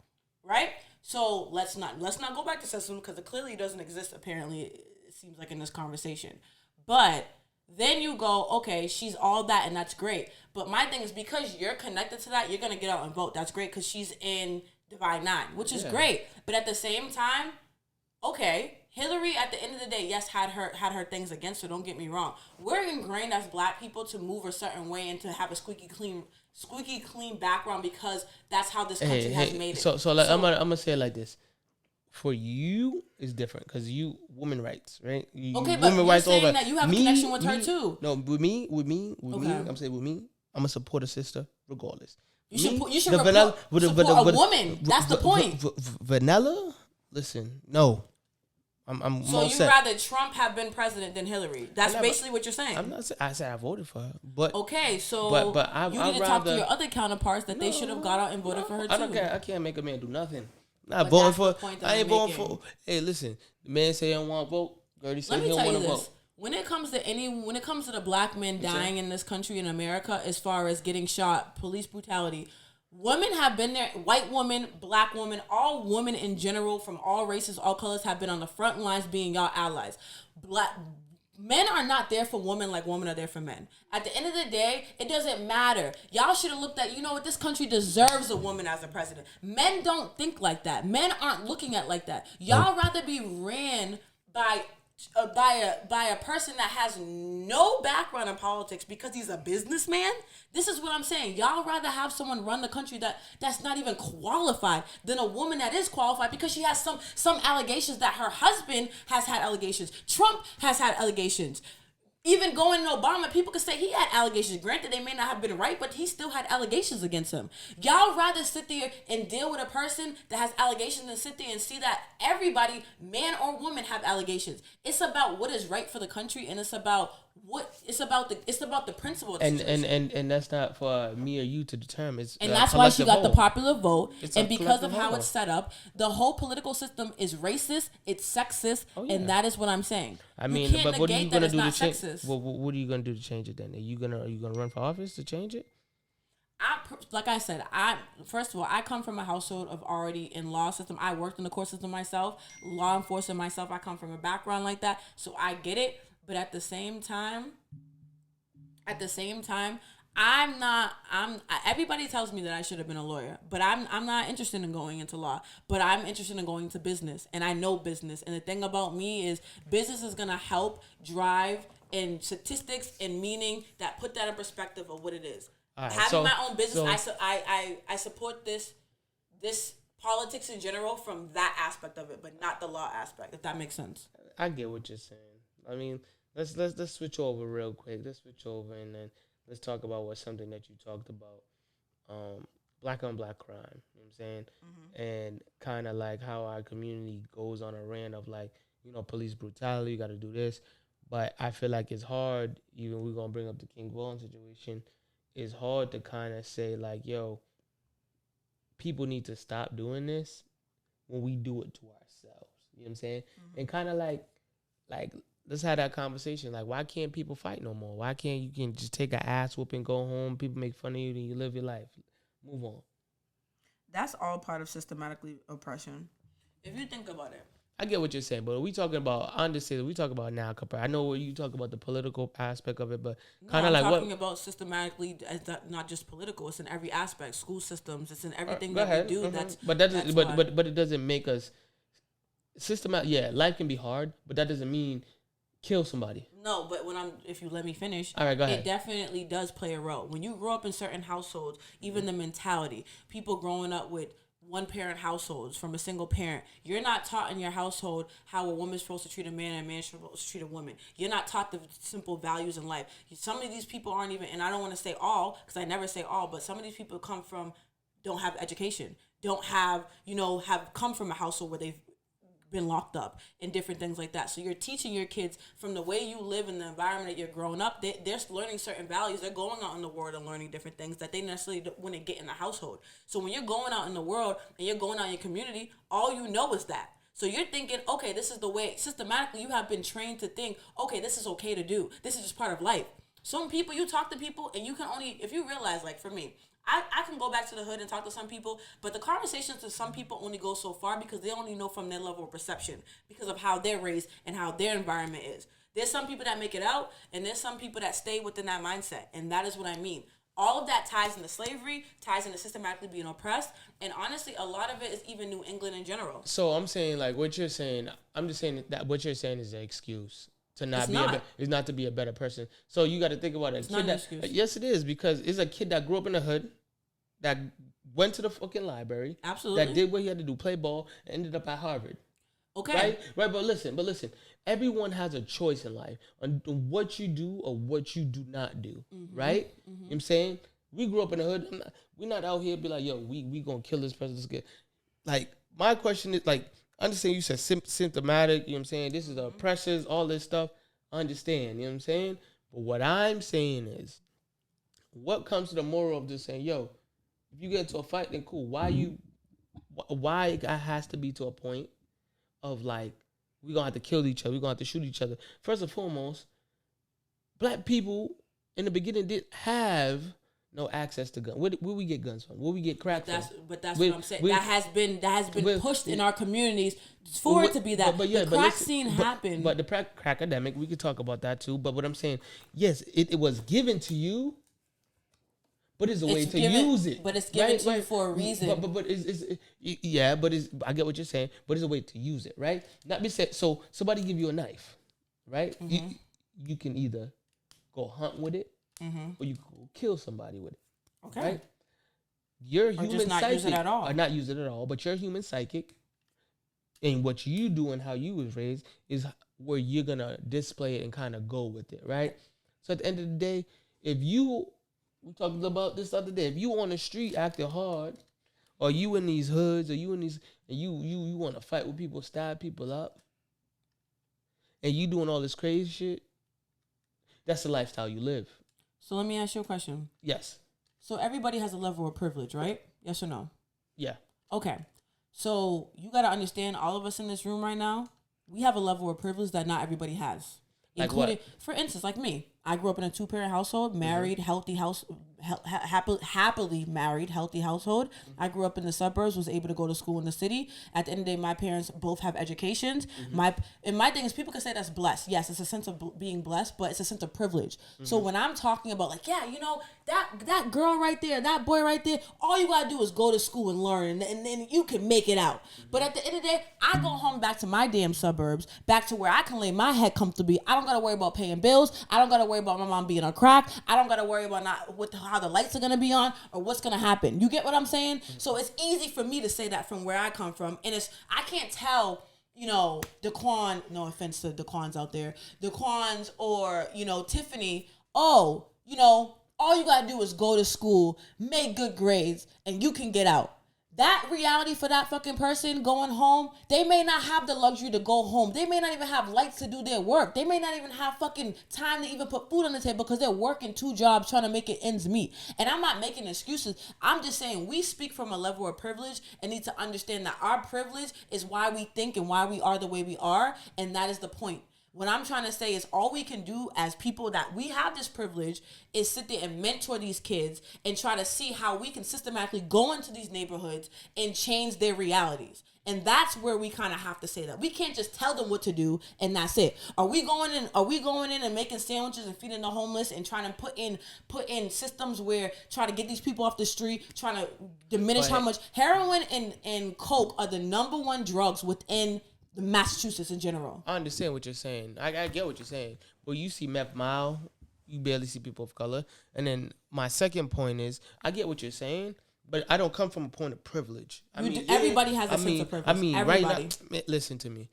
S3: right? So let's not go back to sexism because it clearly doesn't exist. Apparently. Seems like in this conversation. But then you go, okay, she's all that and that's great. But my thing is because you're connected to that, you're going to get out and vote. That's great because she's in Divine Nine, which is great. But at the same time, okay, Hillary at the end of the day, yes, had her things against her, don't get me wrong. We're ingrained as black people to move a certain way and to have a squeaky clean background because that's how this country has made it.
S1: So I'm gonna say it like this. For you, it's different because you women rights, right?
S3: Okay, but you're saying that you have a connection with her too.
S1: No, with me, I'm saying with me, I'm gonna support a sister regardless.
S3: You should support a woman. That's the point.
S1: Vanilla, listen, no. I'm
S3: so you'd rather Trump have been president than Hillary? That's basically what you're saying.
S1: I'm not saying I said I voted for her, but
S3: okay, so you need to talk to your other counterparts that they should have got out and voted for her too.
S1: I don't care. I can't make a man do nothing. Not voting for. I ain't voting for. Hey, listen. The man say I don't want to vote. Gertie say he don't want to vote.
S3: When it comes to the black men dying in this country in America, as far as getting shot, police brutality, women have been there. White women, black women, all women in general, from all races, all colors, have been on the front lines being y'all allies. Men are not there for women like women are there for men. At the end of the day, it doesn't matter. Y'all should have looked at, what, this country deserves a woman as a president. Men don't think like that. Men aren't looking at like that. Y'all rather be ran by by a person that has no background in politics because he's a businessman. This is what I'm saying. Y'all rather have someone run the country that's not even qualified than a woman that is qualified because she has some allegations that her husband has had allegations. Trump has had allegations. Even going in Obama, people could say he had allegations. Granted, they may not have been right, but he still had allegations against him. Y'all rather sit there and deal with a person that has allegations than sit there and see that everybody, man or woman, have allegations. It's about what is right for the country, and it's about the principle of the situation.
S1: And that's not for me or you to determine. It's
S3: and that's why she got the popular vote.
S1: It's
S3: and
S1: a
S3: because of
S1: collective
S3: how
S1: vote.
S3: it's set up, the whole political system is racist, it's sexist, and that is what I'm saying.
S1: I mean,
S3: you can't
S1: but what are you
S3: negate that
S1: gonna
S3: it's
S1: do to
S3: not
S1: change?
S3: sexist.
S1: Well, what are you gonna do to change it then? Are you gonna run for office to change it?
S3: Like I said, first of all, I come from a household of already in law system. I worked in the court system myself, law enforcement myself. I come from a background like that, so I get it. But at the same time, everybody tells me that I should have been a lawyer, but I'm not interested in going into law, but I'm interested in going into business, and I know business. And the thing about me is business is going to help drive in statistics and meaning that put that in perspective of what it is.
S1: Right,
S3: Having my own business, I support this politics in general from that aspect of it, but not the law aspect, if that makes sense.
S1: I get what you're saying. I mean, let's switch over real quick. Let's switch over and then let's talk about something that you talked about. Black on black crime. You know what I'm saying? Mm-hmm. And kind of like how our community goes on a rant of like, police brutality, you got to do this. But I feel like it's hard, even we're going to bring up the King Vaughn situation, it's hard to kind of say like, yo, people need to stop doing this when we do it to ourselves. You know what I'm saying? Mm-hmm. And kind of like, let's have that conversation. Like, why can't people fight no more? Why can't you can just take an ass whoop and go home? People make fun of you, then you live your life. Move on.
S3: That's all part of systematically oppression. If you think about it.
S1: I get what you're saying, but we talking about, I understand, we talk about now. I know what you talk about the political aspect of it, but kind of like what? I'm
S3: talking about systematically, as not just political. It's in every aspect. School systems. It's in everything
S1: that
S3: we do.
S1: Mm-hmm. But it doesn't make us systematic. Yeah, life can be hard, but that doesn't mean kill somebody.
S3: No, but if you let me finish,
S1: all right, go ahead.
S3: It definitely does play a role. When you grow up in certain households, even the mentality, people growing up with one-parent households from a single parent, you're not taught in your household how a woman's supposed to treat a man and a man's supposed to treat a woman. You're not taught the simple values in life. Some of these people aren't even, and I don't want to say all, because I never say all, but some of these people don't have education, don't have, have come from a household where they've been locked up and different things like that. So you're teaching your kids from the way you live in the environment that you're growing up. They're learning certain values. They're going out in the world and learning different things that they necessarily wouldn't get in the household. So when you're going out in the world and you're going out in your community, all you know is that. So you're thinking, okay, this is the way, systematically you have been trained to think, okay, this is okay to do. This is just part of life. Some people, you talk to people and you can only, if you realize, like for me, I can go back to the hood and talk to some people, but the conversations to some people only go so far because they only know from their level of perception because of how they're raised and how their environment is. There's some people that make it out, and there's some people that stay within that mindset, and that is what I mean. All of that ties into slavery, ties into systematically being oppressed, and honestly, a lot of it is even New England in general.
S1: So I'm saying, like, what you're saying, I'm just saying that what you're saying is an excuse to not is not to be a better person. So you got to think about it. Yes, it is, because it's a kid that grew up in the hood, that went to the fucking library,
S3: absolutely,
S1: that did what he had to do, play ball, ended up at Harvard.
S3: Okay,
S1: right. But listen. Everyone has a choice in life on what you do or what you do not do. Mm-hmm. Right? Mm-hmm. You know what I'm saying? We grew up in the hood. We're not out here be like, yo, we gonna kill this person. Like, my question is, like, I understand you said symptomatic, you know what I'm saying? This is the oppressors, all this stuff. I understand, you know what I'm saying? But what I'm saying is, what comes to the moral of just saying, yo, if you get into a fight, then cool. Why it has to be to a point of like, we're going to have to kill each other. We're going to have to shoot each other. First and foremost, black people in the beginning didn't have no access to guns. Where we get guns from? Where we get crack from?
S3: But that's what I'm saying. That has been pushed in our communities for it to be that. The crack scene happened.
S1: But the crack epidemic, we could talk about that too. But what I'm saying, yes, it was given to you, but it's a way to use it.
S3: But it's given to you for a reason.
S1: But I get what you're saying. But it's a way to use it, right? Not be said. So somebody give you a knife. right? You can either go hunt with it, or you can go kill somebody with it.
S3: Okay.
S1: Right? Your
S3: Or
S1: human
S3: just not
S1: psychic,
S3: use it at all.
S1: or not use it at all, but your human psychic, and what you do and how you was raised is where you're gonna display it and kind of go with it, right? So at the end of the day, if you, we talked about this the other day, if you on the street acting hard, or you in these hoods, or you in these, and you want to fight with people, stab people up, and you doing all this crazy shit, that's the lifestyle you live.
S3: So let me ask you a question.
S1: Yes.
S3: So everybody has a level of privilege, right? Yes or no?
S1: Yeah.
S3: Okay. So you got to understand, all of us in this room right now, we have a level of privilege that not everybody has.
S1: Like
S3: Including,
S1: what?
S3: for instance, like me. I grew up in a 2-parent household, married, healthy house, happily married, healthy household. I grew up in the suburbs, was able to go to school in the city. At the end of the day, my parents both have educations. My thing is, people can say that's blessed. Yes, it's a sense of being blessed, but it's a sense of privilege. So when I'm talking about like, yeah, you know, that girl right there, that boy right there, all you gotta do is go to school and learn, and then you can make it out. But at the end of the day, I go home back to my damn suburbs, back to where I can lay my head comfortably. I don't gotta worry about paying bills. I don't gotta worry about my mom being on crack. I don't gotta worry about how the lights are gonna be on or what's gonna happen. You get what I'm saying? So it's easy for me to say that from where I come from, and I can't tell, you know, Daquan, no offense to Daquans out there, Daquans or, you know, Tiffany, oh, you know, all you gotta do is go to school, make good grades, and you can get out. That reality for that fucking person going home, they may not have the luxury to go home. They may not even have lights to do their work. They may not even have fucking time to even put food on the table because they're working 2 jobs trying to make it ends meet. And I'm not making excuses. I'm just saying we speak from a level of privilege and need to understand that our privilege is why we think and why we are the way we are. And that is the point. What I'm trying to say is all we can do as people that we have this privilege is sit there and mentor these kids and try to see how we can systematically go into these neighborhoods and change their realities. And that's where we kind of have to say that. We can't just tell them what to do and that's it. Are we going in and making sandwiches and feeding the homeless and trying to put in systems where try to get these people off the street, trying to diminish how much heroin and coke are the number 1 drugs within the Massachusetts in general.
S1: I understand what you're saying. I get what you're saying. But you see meth mile, you barely see people of color. And then my second point is, I get what you're saying, but I don't come from a point of privilege.
S3: Everybody has a sense of privilege. Everybody.
S1: Right now, listen to me.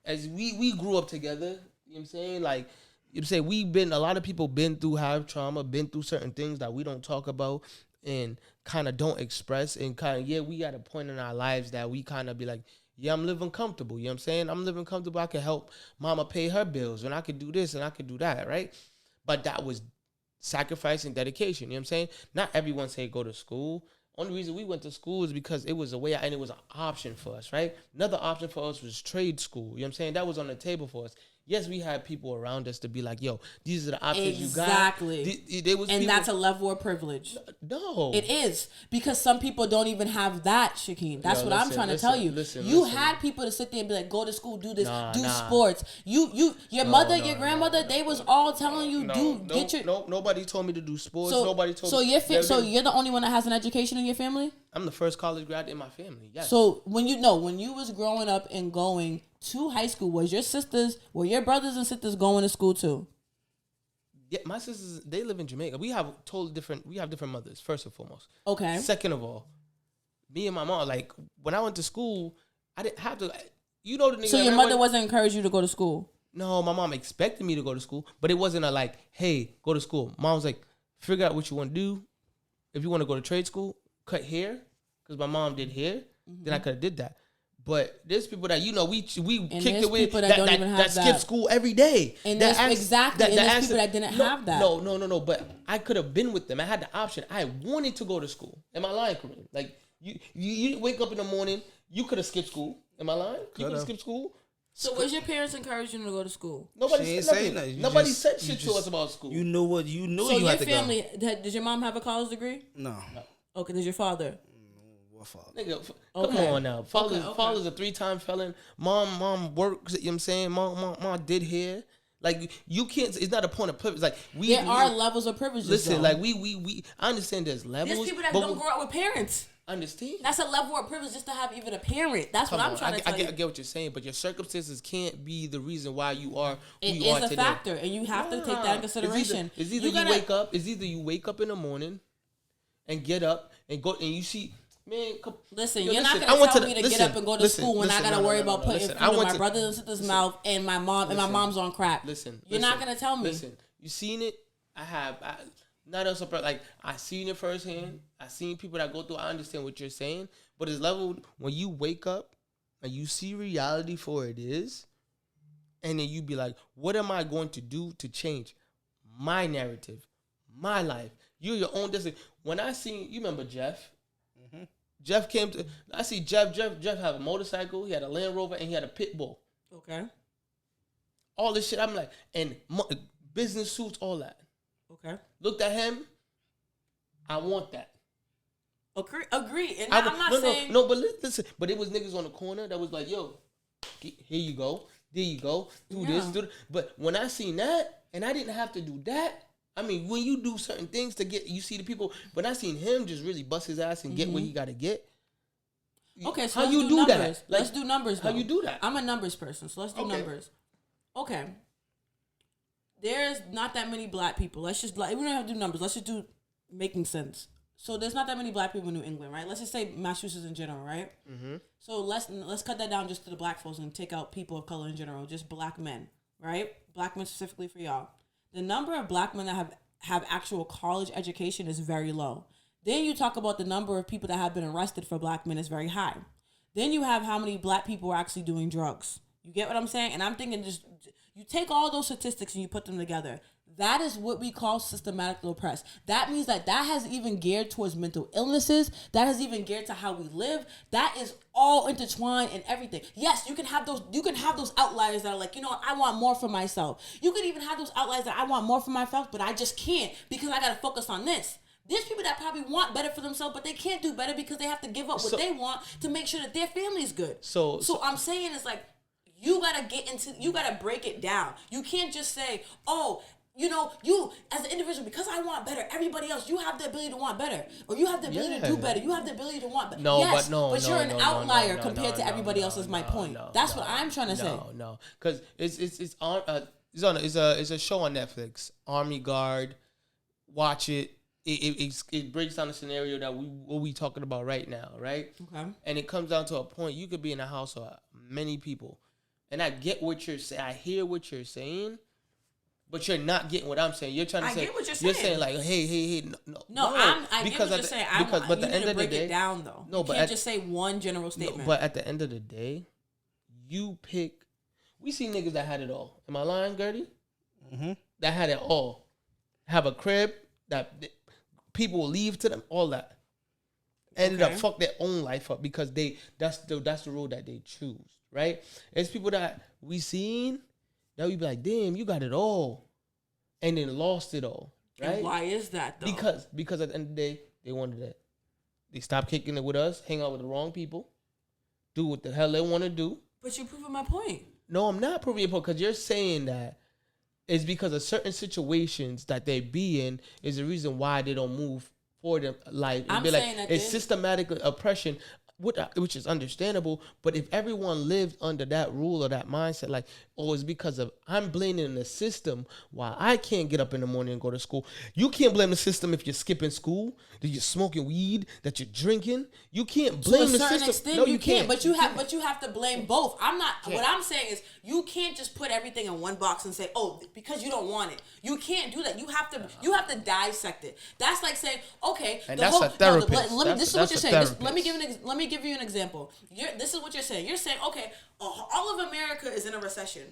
S1: As we grew up together, you know what I'm saying? Like, you say a lot of people been through high trauma, been through certain things that we don't talk about and kind of don't express. And kind of, we got a point in our lives that we kind of be like, yeah, I'm living comfortable. You know what I'm saying? I'm living comfortable. I can help mama pay her bills, and I could do this and I could do that, right? But that was sacrifice and dedication. You know what I'm saying? Not everyone say go to school. Only reason we went to school is because it was a way out and it was an option for us, right? Another option for us was trade school. You know what I'm saying? That was on the table for us. Yes, we had people around us to be like, yo, these are the options you got.
S3: Exactly. And that's a level of privilege.
S1: No.
S3: It is. Because some people don't even have that, Shaquem. That's I'm trying to tell you. You had people to sit there and be like, go to school, do this, sports. Your mother, your grandmother, they was all telling you, get your...
S1: Nobody told me to do sports. Nobody told me...
S3: So you're the only one that has an education in your family?
S1: I'm the first college grad in my family, yes.
S3: So when you was growing up and going to high school, were your brothers and sisters going to school too?
S1: Yeah, my sisters, they live in Jamaica. We have different mothers, first and foremost.
S3: Okay.
S1: Second of all, me and my mom, like, when I went to school, I didn't have to, you know the nigga.
S3: So your mother wasn't encouraging you to go to school?
S1: No, my mom expected me to go to school, but it wasn't a like, hey, go to school. Mom was like, figure out what you want to do. If you want to go to trade school, cut hair, because my mom did hair, then I could have did that. But there's people that, you know, we kicked it with that skip school every day.
S3: And there's people that didn't have that.
S1: No. But I could have been with them. I had the option. I wanted to go to school. Am I lying, Kareem? Like, you wake up in the morning, you could have skipped school. Am I lying? You could have skipped school.
S3: So was your parents encouraging you to go to school?
S1: Nobody said nothing. Nobody said shit to us about school.
S2: You knew what you knew.
S3: So
S2: you
S3: your
S2: had to
S3: family, did your mom have a college degree?
S2: No.
S3: Okay, does your father?
S2: Father.
S1: Nigga, come on now. Father's a 3-time felon. Mom works, you know what I'm saying? Mom did hair. Like, you can't, it's not a point of privilege. Like,
S3: there are levels of privilege.
S1: Listen, though. Like, I understand there's levels.
S3: There's people that don't grow up with parents.
S1: understand.
S3: That's a level of privilege just to have even a parent. That's what I'm trying to tell you.
S1: I get what you're saying, but your circumstances can't be the reason why you are who
S3: It
S1: you are
S3: is a
S1: today.
S3: factor, and you have to take that in consideration.
S1: It's either you wake up in the morning and get up and go and you see. Man,
S3: listen, you're not gonna tell me to get up and go to school when I gotta worry about putting food in my brother and sister's mouth and my mom and my mom's on crack. You're not gonna tell me.
S1: Listen, you seen it? I not also like I seen it firsthand. I seen people that go through. I understand what you're saying, but it's leveled when you wake up and you see reality for it is, and then you be like, what am I going to do to change my narrative, my life? You're your own destiny. When I seen, you remember Jeff? Jeff came to. I see Jeff had a motorcycle. He had a Land Rover, and he had a pit bull.
S3: Okay.
S1: All this shit. I'm like, and business suits, all that.
S3: Okay. Looked
S1: at him. I want that.
S3: Agree. And I'm not saying
S1: no. But listen. But it was niggas on the corner that was like, yo, here you go. There you go. Do this. Do that. But when I seen that, and I didn't have to do that. I mean, when you do certain things to get, you see the people. But I seen him just really bust his ass and get what he got to get.
S3: Okay, so
S1: how
S3: let's
S1: you do
S3: numbers.
S1: that? Like,
S3: let's do numbers.
S1: How
S3: though.
S1: you do that?
S3: I'm a numbers person, so let's do numbers. Okay. There's not that many black people. Let's just we don't have to do numbers. Let's just do making sense. So there's not that many black people in New England, right? Let's just say Massachusetts in general, right? Mm-hmm. So let's cut that down just to the black folks and take out people of color in general, just black men, right? Black men specifically for y'all. The number of black men that have actual college education is very low. Then you talk about the number of people that have been arrested for black men is very high. Then you have how many black people are actually doing drugs. You get what I'm saying? And I'm thinking just, you take all those statistics and you put them together. That is what we call systematically oppressed. That means that has even geared towards mental illnesses. That has even geared to how we live. That is all intertwined in everything. Yes, you can have those outliers that are like, you know what, I want more for myself. You could even have those outliers that I want more for myself, but I just can't because I gotta focus on this. There's people that probably want better for themselves, but they can't do better because they have to give up what they want to make sure that their family's good. So I'm saying it's like you gotta break it down. You can't just say, oh, you know, you as an individual, because I want better, everybody else, you have the ability to want better. Or you have the ability to do better. You have the ability to want better. But you're an outlier compared to everybody else is my point. That's what I'm trying to say.
S1: No. Because it's a show on Netflix, Army Guard. Watch it. It breaks down the scenario that we talking about right now, right? Okay. And it comes down to a point, you could be in a house of many people. And I get what you're saying. I hear what you're saying. But you're not getting what I'm saying. You're trying to say. I get what you're saying. You're saying like, hey, no.
S3: I get what you're saying. But at the end of the day, break it down though. No, you can't just say one general statement.
S1: No, but at the end of the day, you pick. We see niggas that had it all. Am I lying, Gertie? Mm-hmm. That had it all. Have a crib that people will leave to them. All that. Ended up fuck their own life up because that's the road that they choose. Right? It's people that we seen. That we be like, damn, you got it all, and then lost it all, right?
S3: And why is that though?
S1: Because at the end of the day, they wanted that. They stopped kicking it with us, hang out with the wrong people, do what the hell they want to do.
S3: But you're proving my point.
S1: No, I'm not proving your point because you're saying that it's because of certain situations that they be in is the reason why they don't move forward in life.
S3: I'm saying that
S1: it's systematic oppression. Which is understandable, but if everyone lived under that rule or that mindset, like, oh, it's because of I'm blaming the system why I can't get up in the morning and go to school. You can't blame the system if you're skipping school, that you're smoking weed, that you're drinking. You can't blame the system. To a certain extent,
S3: no, you can't. But you have to blame both. I'm not. What I'm saying is you can't just put everything in one box and say, oh, because you don't want it. You can't do that. You have to dissect it. That's like saying, okay,
S1: and that's a therapist.
S3: This is what you're saying. Let me give you an example. This is what you're saying. You're saying, okay, all of America is in a recession.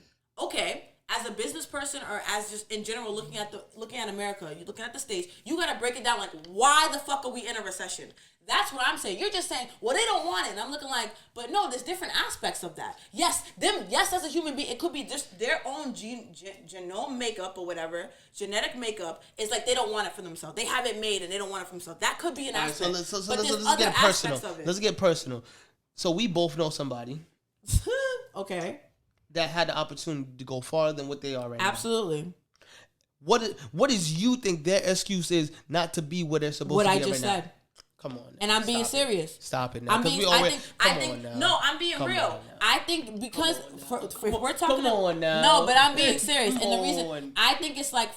S3: Okay, as a business person or as just in general looking at America, you're looking at the States, you gotta break it down like, why the fuck are we in a recession? That's what I'm saying. You're just saying, well, they don't want it. And I'm looking like, but no, there's different aspects of that. Yes, as a human being, it could be just their own genome makeup or whatever, genetic makeup is like they don't want it for themselves. They have it made and they don't want it for themselves. That could be an aspect.
S1: So let's get personal. Let's get personal. So we both know somebody.
S3: Okay.
S1: That had the opportunity to go farther than what they are right now.
S3: Absolutely.
S1: What is you think their excuse is not to be where they're supposed to be right now? What I just said. Come on. Now.
S3: And I'm being
S1: Stop
S3: serious.
S1: Stop it now.
S3: I'm being. I think. No, I'm being real. I think because if we're talking.
S1: Come on now.
S3: No, but I'm being serious, and the reason I think it's like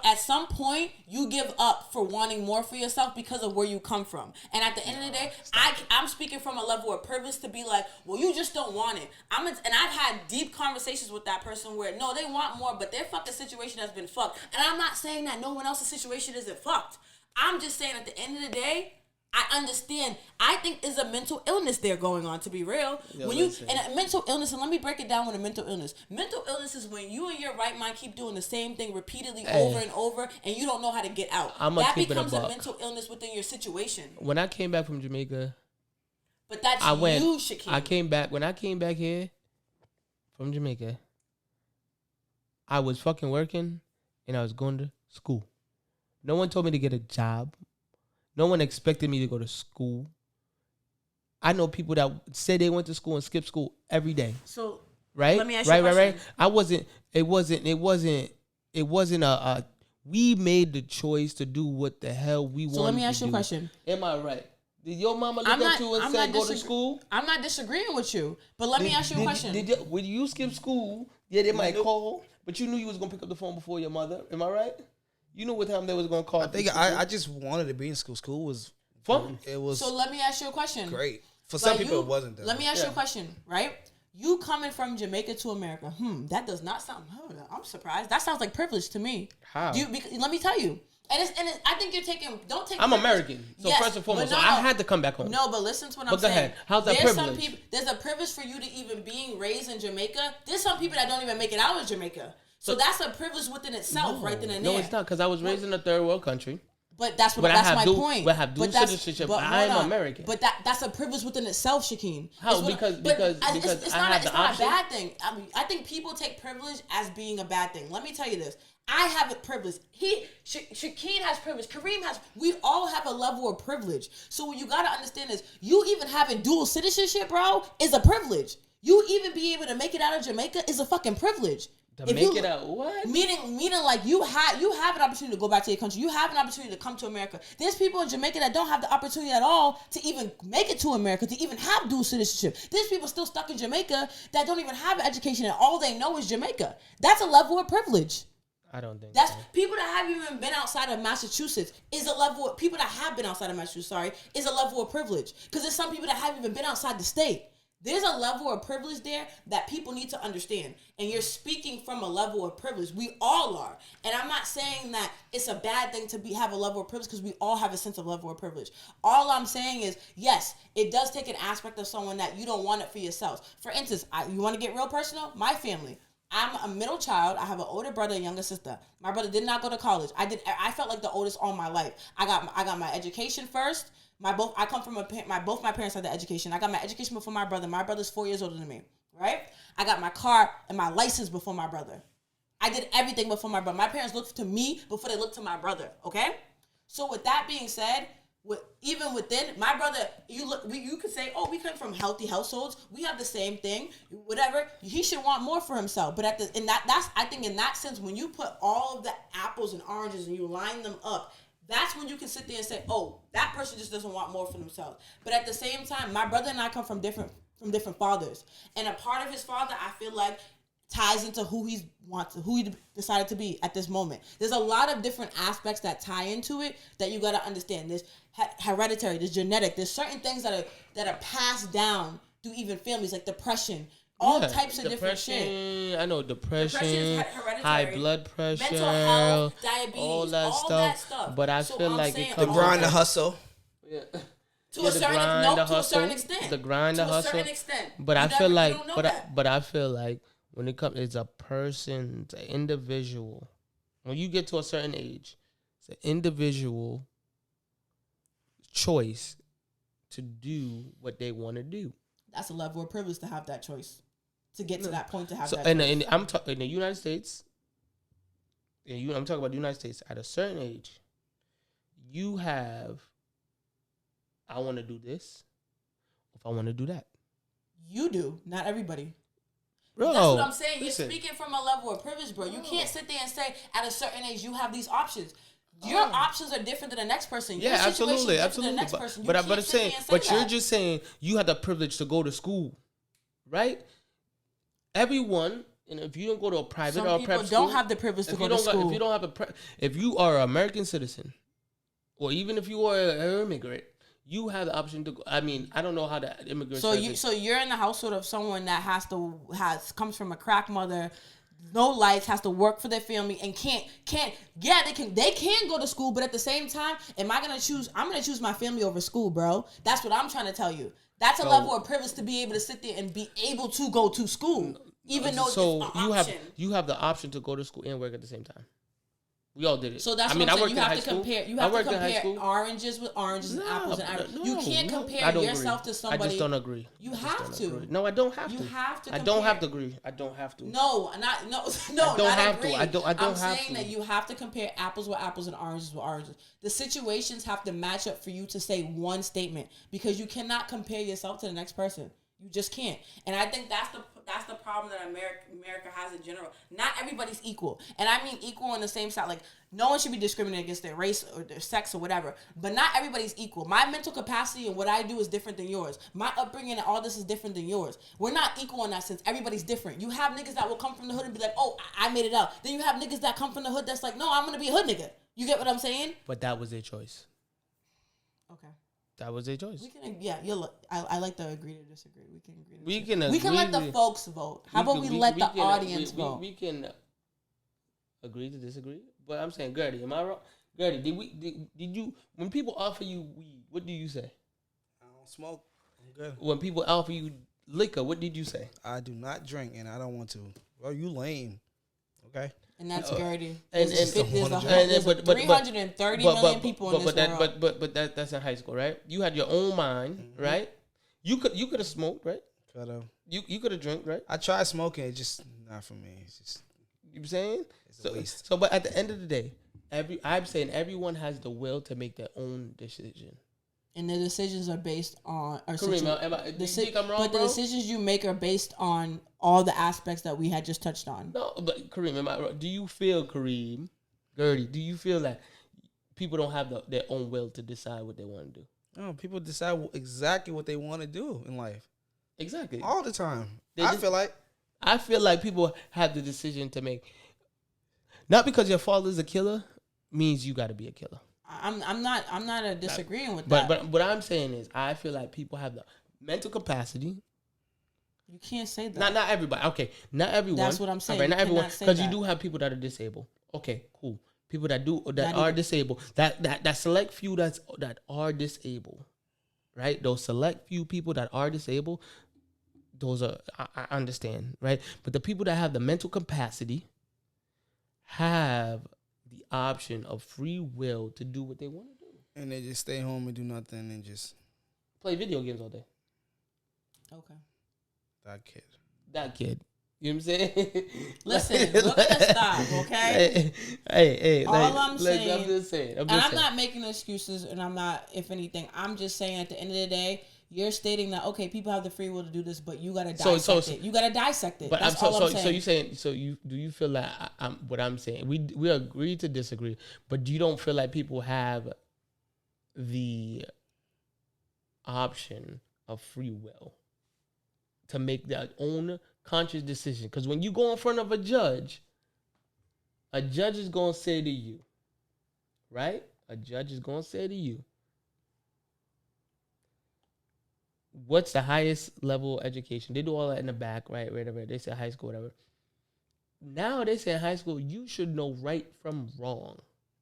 S3: at some point you give up for wanting more for yourself because of where you come from, and at the end of the day, I'm speaking from a level of privilege to be like, well, you just don't want it. And I've had deep conversations with that person where no, they want more, but their fucking situation has been fucked, and I'm not saying that no one else's situation isn't fucked. I'm just saying at the end of the day. I understand. I think there's a mental illness there going on, to be real. When you and a mental illness, and let me break it down with a mental illness. Mental illness is when you and your right mind keep doing the same thing repeatedly over and over, and you don't know how to get out. That becomes a mental illness within your situation.
S1: When I came back from Jamaica,
S3: but that's you, Shaquille.
S1: When I came back here from Jamaica, I was fucking working, and I was going to school. No one told me to get a job. No one expected me to go to school. I know people that say they went to school and skipped school every day.
S3: So,
S1: right?
S3: Let me ask you a question.
S1: Right. It wasn't a we made the choice to do what the hell we wanted to do.
S3: So let me ask you a question.
S1: Am I right? Did your mama look at you and say go to school?
S3: I'm not disagreeing with you, but let me ask you a question.
S1: When you skip school, they might call, but you knew you was going to pick up the phone before your mother. Am I right? You knew what time they was gonna call.
S2: I think I just wanted to be in school. School was
S1: fun.
S2: It was.
S3: So let me ask you a question.
S2: Great for some people. It wasn't.
S3: Let me ask you a question. Right? You coming from Jamaica to America? That does not sound. I'm surprised. That sounds like privilege to me.
S1: How?
S3: Let me tell you. And I think you're taking. Don't take.
S1: I'm American, so yes, first and foremost, so I had to come back home.
S3: No, but listen to what I'm saying.
S1: Go ahead. How's that privilege?
S3: There's a privilege for you to even being raised in Jamaica. There's some people that don't even make it out of Jamaica. So that's a privilege within itself, right then and there.
S1: No, it's not, because I was raised in a third world country.
S3: But that's my point.
S1: But I have dual citizenship. I am American.
S3: But that's a privilege within itself, Shakeen.
S1: How? Because
S3: it's
S1: I have the option.
S3: It's not a bad thing. I think people take privilege as being a bad thing. Let me tell you this. I have a privilege. Shakeen has privilege. Kareem has. We all have a level of privilege. So what you gotta understand is, you even having dual citizenship, bro, is a privilege. You even be able to make it out of Jamaica is a fucking privilege.
S1: It out what?
S3: Meaning like you have an opportunity to go back to your country. You have an opportunity to come to America. There's people in Jamaica that don't have the opportunity at all to even make it to America, to even have dual citizenship. There's people still stuck in Jamaica that don't even have an education and all they know is Jamaica. That's a level of privilege.
S1: I don't think
S3: that's so. People that haven't even been outside of Massachusetts is a level of people that have been outside of Massachusetts, is a level of privilege. Because there's some people that haven't even been outside the state. There's a level of privilege there that people need to understand. And you're speaking from a level of privilege. We all are. And I'm not saying that it's a bad thing to have a level of privilege, because we all have a sense of level of privilege. All I'm saying is, yes, it does take an aspect of someone that you don't want it for yourself. For instance, you want to get real personal? My family. I'm a middle child. I have an older brother and younger sister. My brother did not go to college. I felt like the oldest all my life. I got my education first. I come from both my parents had the education. I got my education before my brother. My brother's 4 years older than me, right? I got my car and my license before my brother. I did everything before my brother. My parents looked to me before they looked to my brother, okay? So with that being said, even within my brother, you could say, oh, we come from healthy households. We have the same thing, whatever. He should want more for himself. But I think in that sense, when you put all of the apples and oranges and you line them up, that's when you can sit there and say, oh, that person just doesn't want more for themselves. But at the same time, my brother and I come from different fathers. And a part of his father, I feel like, ties into who he decided to be at this moment. There's a lot of different aspects that tie into it that you got to understand. There's hereditary, there's genetic, there's certain things that are passed down through even families, like depression. All types of different shit.
S1: I know depression, high blood pressure,
S3: mental health, diabetes,
S1: all that stuff. But I feel like it comes
S2: the grind, the hustle.
S1: Yeah.
S3: To a certain extent.
S1: The grind, the hustle.
S3: To a certain extent.
S1: But I feel like when it comes, it's a person, it's an individual. When you get to a certain age, it's an individual choice to do what they want to do.
S3: That's a level of privilege to have that choice. To get to that point, to have that choice.
S1: And I'm talking in the United States. I'm talking about the United States. At a certain age, you have, I want to do this, if I want to do that.
S3: You do, not everybody.
S1: Bro,
S3: that's what I'm saying. You're speaking from a level of privilege, bro. You can't sit there and say at a certain age you have these options. Your options are different than the next person. Your
S1: Yeah,
S3: situation
S1: absolutely,
S3: is different
S1: absolutely.
S3: than the next person. You
S1: But
S3: can't
S1: I'm
S3: sit
S1: saying,
S3: here and say
S1: but you're
S3: that.
S1: just saying you have the privilege to go to school, right? Everyone, and if you don't go to a private
S3: Some
S1: or a
S3: people
S1: prep school,
S3: don't have the privilege to
S1: if
S3: go
S1: you
S3: to
S1: don't
S3: school.
S1: if you don't have if you are an American citizen, or even if you are an immigrant, you have the option to go. I mean, I don't know how the immigrant.
S3: So you're in the household of someone that comes from a crack mother, no lights, has to work for their family, and can't. Yeah, they can go to school, but at the same time, I'm gonna choose my family over school, bro. That's what I'm trying to tell you. That's a level of privilege to be able to sit there and be able to go to school, even though it's an option.
S1: you have the option to go to school and work at the same time. We all did it.
S3: So that's what I'm saying. You have to compare. You have to compare oranges with oranges and apples and apples. You can't compare yourself to somebody.
S1: I just don't agree.
S3: You have to.
S1: No, I don't have to.
S3: You have to.
S1: I don't have to agree. I don't have to.
S3: No,
S1: I
S3: not
S1: don't have
S3: agree.
S1: to. I don't
S3: I'm
S1: have
S3: saying
S1: to.
S3: that you have to compare apples with apples and oranges with oranges. The situations have to match up for you to say one statement, because you cannot compare yourself to the next person. You just can't. And I think that's the problem that America has in general. Not everybody's equal. And I mean equal on the same side. Like, no one should be discriminated against their race or their sex or whatever. But not everybody's equal. My mental capacity and what I do is different than yours. My upbringing and all this is different than yours. We're not equal in that sense. Everybody's different. You have niggas that will come from the hood and be like, oh, I made it out. Then you have niggas that come from the hood that's like, no, I'm going to be a hood nigga. You get what I'm saying?
S1: But that was their choice.
S3: Okay.
S1: That was their choice.
S3: We can, yeah. I like to agree to disagree. We can agree.
S1: We can
S3: let the folks vote. How about we let the audience vote?
S1: We can agree to disagree. But I'm saying, Gertie, am I wrong? Gertie, did you when people offer you weed, what do you say?
S2: I don't smoke. I'm good.
S1: When people offer you liquor, what did you say?
S2: I do not drink, and I don't want to. Well, you lame. Okay.
S3: And that's Gertie.
S1: And
S3: there's 330 million people in this world.
S1: But that's in high school, right? You had your own mind, right? You could have smoked, right?
S2: Could have.
S1: You could have drank, right?
S2: I tried smoking. It's just not for me. It's just,
S1: you know what I'm saying?
S2: It's a waste.
S1: So, but at the end of the day, I'm saying everyone has the will to make their own decision.
S3: And the decisions are based on...
S1: Kareem, do you think I'm wrong,
S3: but the decisions you make are based on all the aspects that we had just touched on.
S1: No, but Kareem, am I wrong? Do you feel, Kareem, Gertie, do you feel that people don't have their own will to decide what they want to do?
S2: No, people decide exactly what they want to do in life.
S1: Exactly.
S2: All the time.
S1: I feel like people have the decision to make. Not because your father's a killer means you got to be a killer.
S3: I'm not disagreeing with that.
S1: But what I'm saying is, I feel like people have the mental capacity.
S3: You can't say that.
S1: Not everybody. Okay, not everyone.
S3: That's what I'm saying.
S1: Right, not everyone, because you
S3: do
S1: have people that are disabled. Okay, cool. People that are disabled. That select few that are disabled, right? Those select few people that are disabled, those are I understand, right? But the people that have the mental capacity have the option of free will to do what they want to do.
S2: And they just stay home and do nothing and just
S1: play video games all day.
S3: Okay.
S2: That kid.
S1: You know what I'm saying?
S3: Listen, we're gonna stop, okay?
S1: Hey.
S3: I'm saying,
S1: I'm just saying.
S3: I'm not making excuses, and I'm not, if anything, I'm just saying at the end of the day, you're stating that, okay, people have the free will to do this, but you gotta dissect it. You gotta dissect it.
S1: But
S3: That's all I'm saying.
S1: So you saying, do you feel like what I'm saying? We agree to disagree, but you don't feel like people have the option of free will to make their own conscious decision? Because when you go in front of a judge is going to say to you, right? A judge is going to say to you, what's the highest level of education? They do all that in the back, right? Whatever. They say high school, whatever. Now they say in high school, you should know right from wrong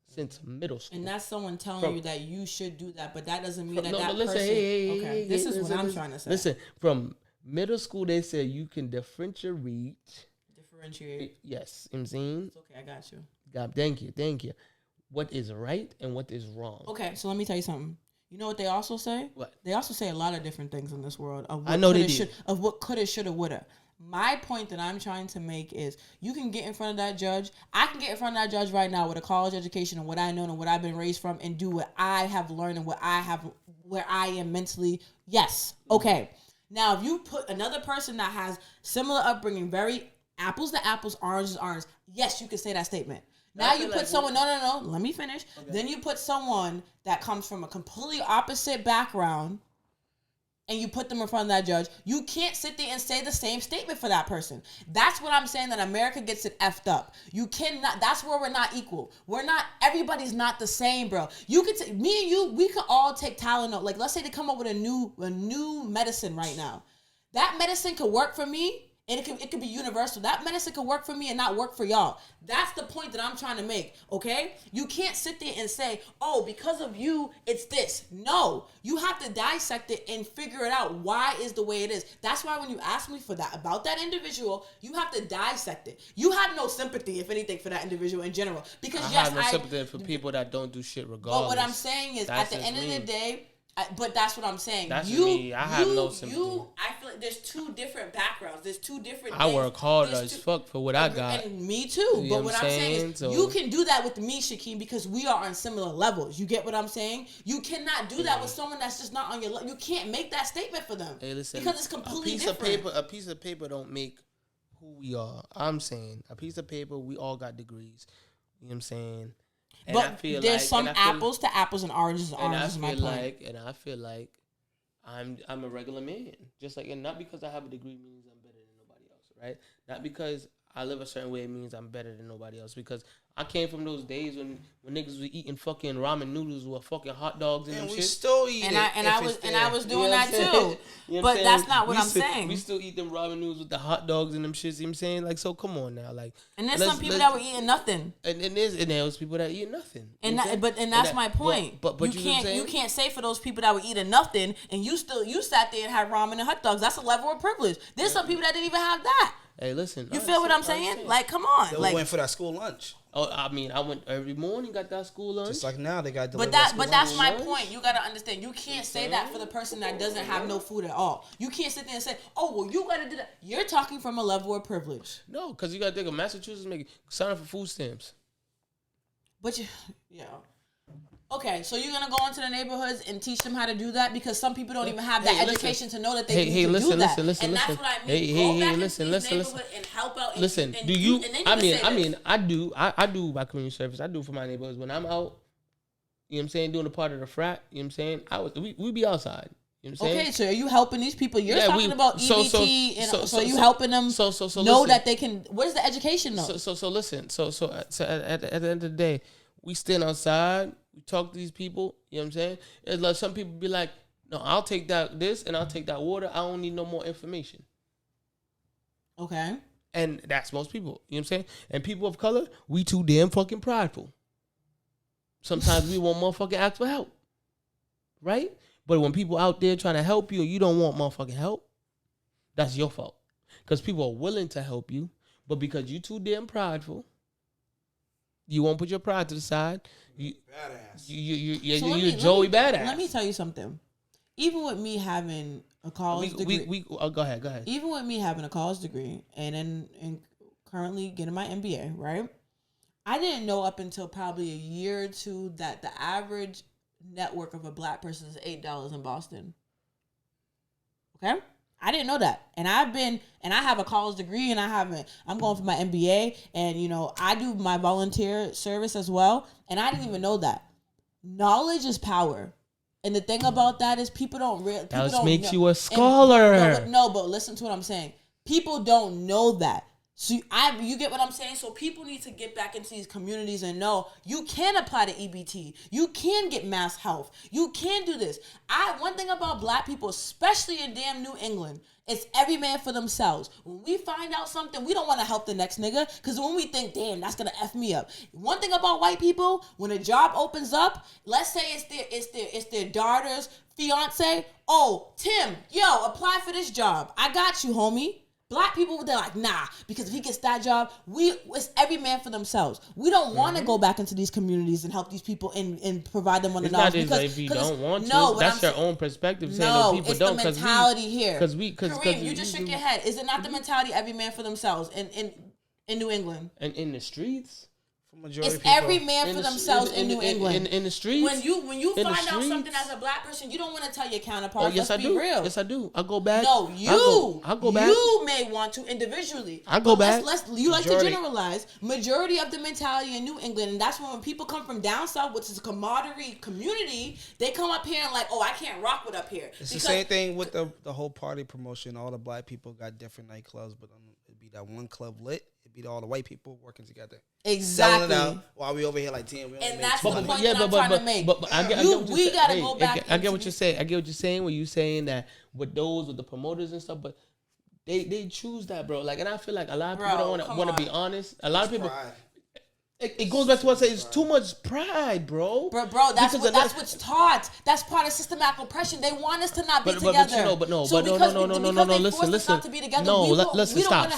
S1: since middle school.
S3: And that's someone telling you that you should do that, but that doesn't mean that
S1: listen,
S3: person...
S1: Hey,
S3: this is what I'm trying to say.
S1: Listen, from middle school, they said you can differentiate. Yes, you know what I'm saying?
S3: It's okay, I got you.
S1: God, thank you. What is right and what is wrong?
S3: Okay, so let me tell you something. You know what they also say?
S1: What?
S3: They also say a lot of different things in this world. Of what
S1: I know they do.
S3: Of what coulda, shoulda, woulda. My point that I'm trying to make is you can get in front of that judge. I can get in front of that judge right now with a college education and what I know and what I've been raised from and do what I have learned and where I am mentally. Yes. Okay. Now, if you put another person that has similar upbringing, very apples to apples, oranges to oranges, yes, you can say that statement. Now you put someone. No. Let me finish. Okay. Then you put someone that comes from a completely opposite background, and you put them in front of that judge. You can't sit there and say the same statement for that person. That's what I'm saying, that America gets it effed up. You cannot. That's where we're not equal. We're not. Everybody's not the same, bro. You could take me and you. We could all take Tylenol. Like, let's say they come up with a new medicine right now. That medicine could work for me. And it could be universal. That medicine could work for me and not work for y'all. That's the point that I'm trying to make, okay? You can't sit there and say, oh, because of you, it's this. No. You have to dissect it and figure it out. Why is the way it is? That's why when you ask me for that, about that individual, you have to dissect it. You have no sympathy, if anything, for that individual in general. Because
S1: I have no sympathy for people that don't do shit regardless.
S3: But what I'm saying is, at the end of the day, but that's what I'm saying.
S1: That's me. I have no sympathy.
S3: I feel like there's two different backgrounds. There's two different
S1: I work hard as fuck for what I got.
S3: And me too. But what I'm saying is, you can do that with me, Shakeem, because we are on similar levels. You get what I'm saying? You cannot do that with someone that's just not on your level. You can't make that statement for them.
S1: Hey, listen.
S3: Because it's completely different.
S1: A piece of paper don't make who we are. I'm saying a piece of paper, we all got degrees. You know what I'm saying? And
S3: but there's some apples to apples and oranges to oranges. And
S1: I feel like I'm a regular man, just like, and not because I have a degree means I'm better than nobody else, right? Not because I live a certain way means I'm better than nobody else. Because I came from those days when niggas was eating fucking ramen noodles with fucking hot dogs and them shit.
S2: We still eat
S3: and I was doing that too. You know but that's not what I'm saying.
S1: We still eat them ramen noodles with the hot dogs and them shits. You know what I'm saying? Like, so come on now, like.
S3: And there's some people that were eating nothing.
S1: And there's people that eat nothing.
S3: And that's my point.
S1: But
S3: you can't say for those people that were eating nothing and you sat there and had ramen and hot dogs. That's a level of privilege. There's some people that didn't even have that.
S1: Hey, listen.
S3: You feel what I'm saying? Like, come on.
S2: They went for that school lunch.
S1: Oh, I mean, I went every morning, got that school lunch.
S2: Just like now, they got
S3: But that's my point. You gotta understand. You can't say that for the person that doesn't have no food at all. You can't sit there and say, "Oh, well, you gotta do that." You're talking from a level of privilege.
S1: No, because you gotta think of Massachusetts sign up for food stamps.
S3: But yeah. Okay, so you're gonna go into the neighborhoods and teach them how to do that because some people don't even have that education to know that they need to do that.
S1: Listen.
S3: That's what I mean. Listen. And help out.
S1: Listen,
S3: and
S1: do you? I do. I do my community service. I do for my neighborhoods when I'm out. You know what I'm saying? Doing a part of the frat. You know what I'm saying? We be outside. You know what I'm saying?
S3: Okay, so are you helping these people? You're talking about EBT, so you helping them know that they can. What is the education though?
S1: So listen. So at the end of the day, we stand outside. We talk to these people, you know what I'm saying? It's like some people be like, no, I'll take this and I'll take that water. I don't need no more information.
S3: Okay.
S1: And that's most people, you know what I'm saying? And people of color, we too damn fucking prideful. Sometimes we want motherfucking ask for help. Right? But when people out there trying to help you and you don't want motherfucking help, that's your fault. Because people are willing to help you, but because you too damn prideful, you won't put your pride to the side.
S2: Badass.
S1: You're Joey Badass.
S3: Let me tell you something. Even with me having a college degree,
S1: go ahead.
S3: Even with me having a college degree and currently getting my MBA, right? I didn't know up until probably a year or two that the average net worth of a black person is $8 in Boston. Okay. I didn't know that. And I have a college degree and I'm going for my MBA and, I do my volunteer service as well. And I didn't even know that. Knowledge is power. And the thing about that is people don't really.
S1: That makes you a scholar.
S3: No, but listen to what I'm saying. People don't know that. So you get what I'm saying? So people need to get back into these communities and know you can apply to EBT. You can get mass health. You can do this. One thing about black people, especially in damn New England, it's every man for themselves. When we find out something, we don't want to help the next nigga because when we think, damn, that's going to F me up. One thing about white people, when a job opens up, let's say it's their daughter's fiance. Oh, Tim, yo, apply for this job. I got you, homie. Black people, they're like, nah, because if he gets that job, it's every man for themselves. We don't want to go back into these communities and help these people and provide them on the knowledge.
S1: It's not if you don't want to. That's your own perspective. No,
S3: it's the mentality here. Kareem, you just shook your head. Is it not the mentality every man for themselves in New England?
S1: And in the streets,
S2: Majority
S3: it's
S2: of people,
S3: every man for themselves in New England.
S1: In the streets.
S3: When you
S1: in
S3: find
S1: the
S3: out something
S1: streets.
S3: as a black person, you don't want to tell your counterpart.
S1: Oh, yes,
S3: Let's
S1: I
S3: be
S1: do.
S3: real.
S1: Yes, I do. I go back.
S3: No,
S1: I go back.
S3: You may want to individually.
S1: I go back.
S3: You like to
S2: Majority.
S3: generalize. Majority of the mentality in New England, and that's when people come from down south, which is a camaraderie community, they come up here and like, oh, I can't rock with up here.
S2: It's the same thing with the whole party promotion. All the black people got different nightclubs, but it'd be that one club lit. It'd be all the white people working together.
S3: Exactly.
S2: Selling it out while we over here like, damn, we only
S3: And
S2: made
S3: that's the
S2: 20.
S3: point that I'm trying to make.
S1: But I get what
S3: we
S1: you're
S3: gotta
S1: saying.
S3: go back.
S1: I get what you're saying. I get what you're saying when you saying that with the promoters and stuff, but they choose that, bro. Like, and I feel like a lot of people don't want to be honest. A lot of people.
S2: Pride.
S1: It goes back to what I say. It's too much pride, bro.
S3: Bro, that's what's taught. That's part of systematic oppression. They want us to not be together.
S1: But no.
S3: Listen.
S1: No, listen. Stop.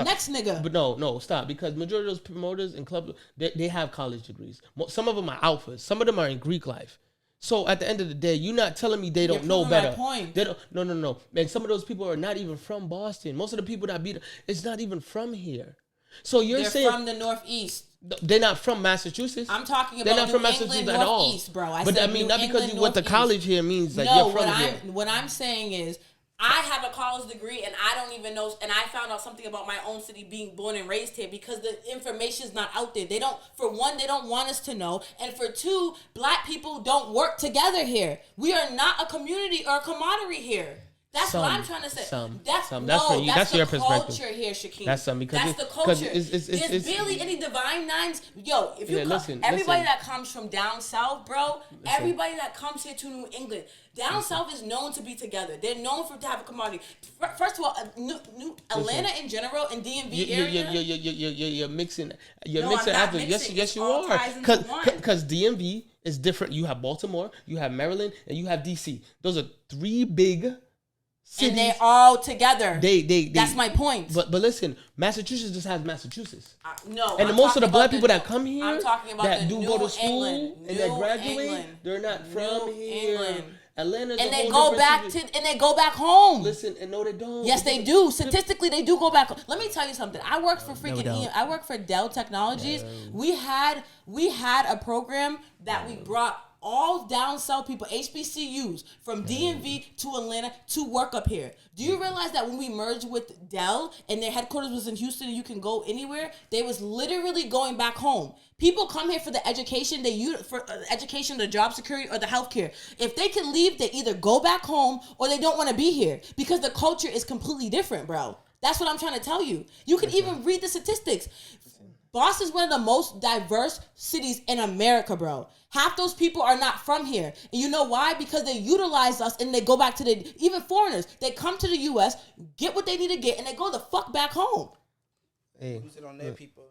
S3: Next nigga.
S1: But no, stop. Because majority of those promoters and clubs, they have college degrees. Some of them are alphas. Some of them are in Greek life. So at the end of the day, you're not telling me they don't know better.
S3: My point.
S1: They don't. No. And some of those people are not even from Boston. Most of the people that beat it's not even from here. So you're saying
S3: they're from the Northeast.
S1: They're not from Massachusetts.
S3: I'm talking about
S1: they're not from
S3: New
S1: Massachusetts
S3: England,
S1: at all.
S3: Northeast, bro.
S1: But I mean, not because you went to college here means that you're from here.
S3: What I'm saying is, I have a college degree and I don't even know, and I found out something about my own city being born and raised here because the information is not out there. They don't, for one, they don't want us to know. And for two, black people don't work together here. We are not a community or a camaraderie here. That's what I'm trying to say. That's your perspective. Culture here, Shaquem.
S1: That's because
S3: that's the culture.
S1: There's
S3: barely any divine nines. Yo, if you everybody that comes from down south, bro, everybody that comes here to New England, down south is known to be together. They're known to have a commodity. First of all, Atlanta in general and DMV area.
S1: You're mixing. Yes, you are. Because DMV is different. You have Baltimore, you have Maryland, and you have DC. Those are three big cities.
S3: And they're all together. That's my point.
S1: But listen, Massachusetts just has Massachusetts.
S3: No.
S1: And most of the black people that come here,
S3: I'm talking about
S1: that
S3: the
S1: do
S3: New
S1: go to school
S3: England,
S1: and that
S3: New
S1: graduate,
S3: England,
S1: they're not from here.
S3: England.
S1: Atlanta's
S3: and
S1: a
S3: they
S1: whole
S3: go back
S1: different
S3: and they go back home.
S1: Listen, and no, they don't.
S3: Yes, they do. Statistically, they do go back home. Let me tell you something. I work for I work for Dell Technologies. No. We had a program that we brought all down south people, HBCUs, from DMV to Atlanta to work up here. Do you realize that when we merged with Dell and their headquarters was in Houston and you can go anywhere, they was literally going back home. People come here for the education, the job security, or the healthcare. If they can leave, they either go back home or they don't want to be here because the culture is completely different, bro. That's what I'm trying to tell you. You can even read the statistics. Boston's one of the most diverse cities in America, bro. Half those people are not from here. And you know why? Because they utilize us and they go back to even foreigners. They come to the U.S., get what they need to get, and they go the fuck back home.
S1: Hey,
S2: use it on their people.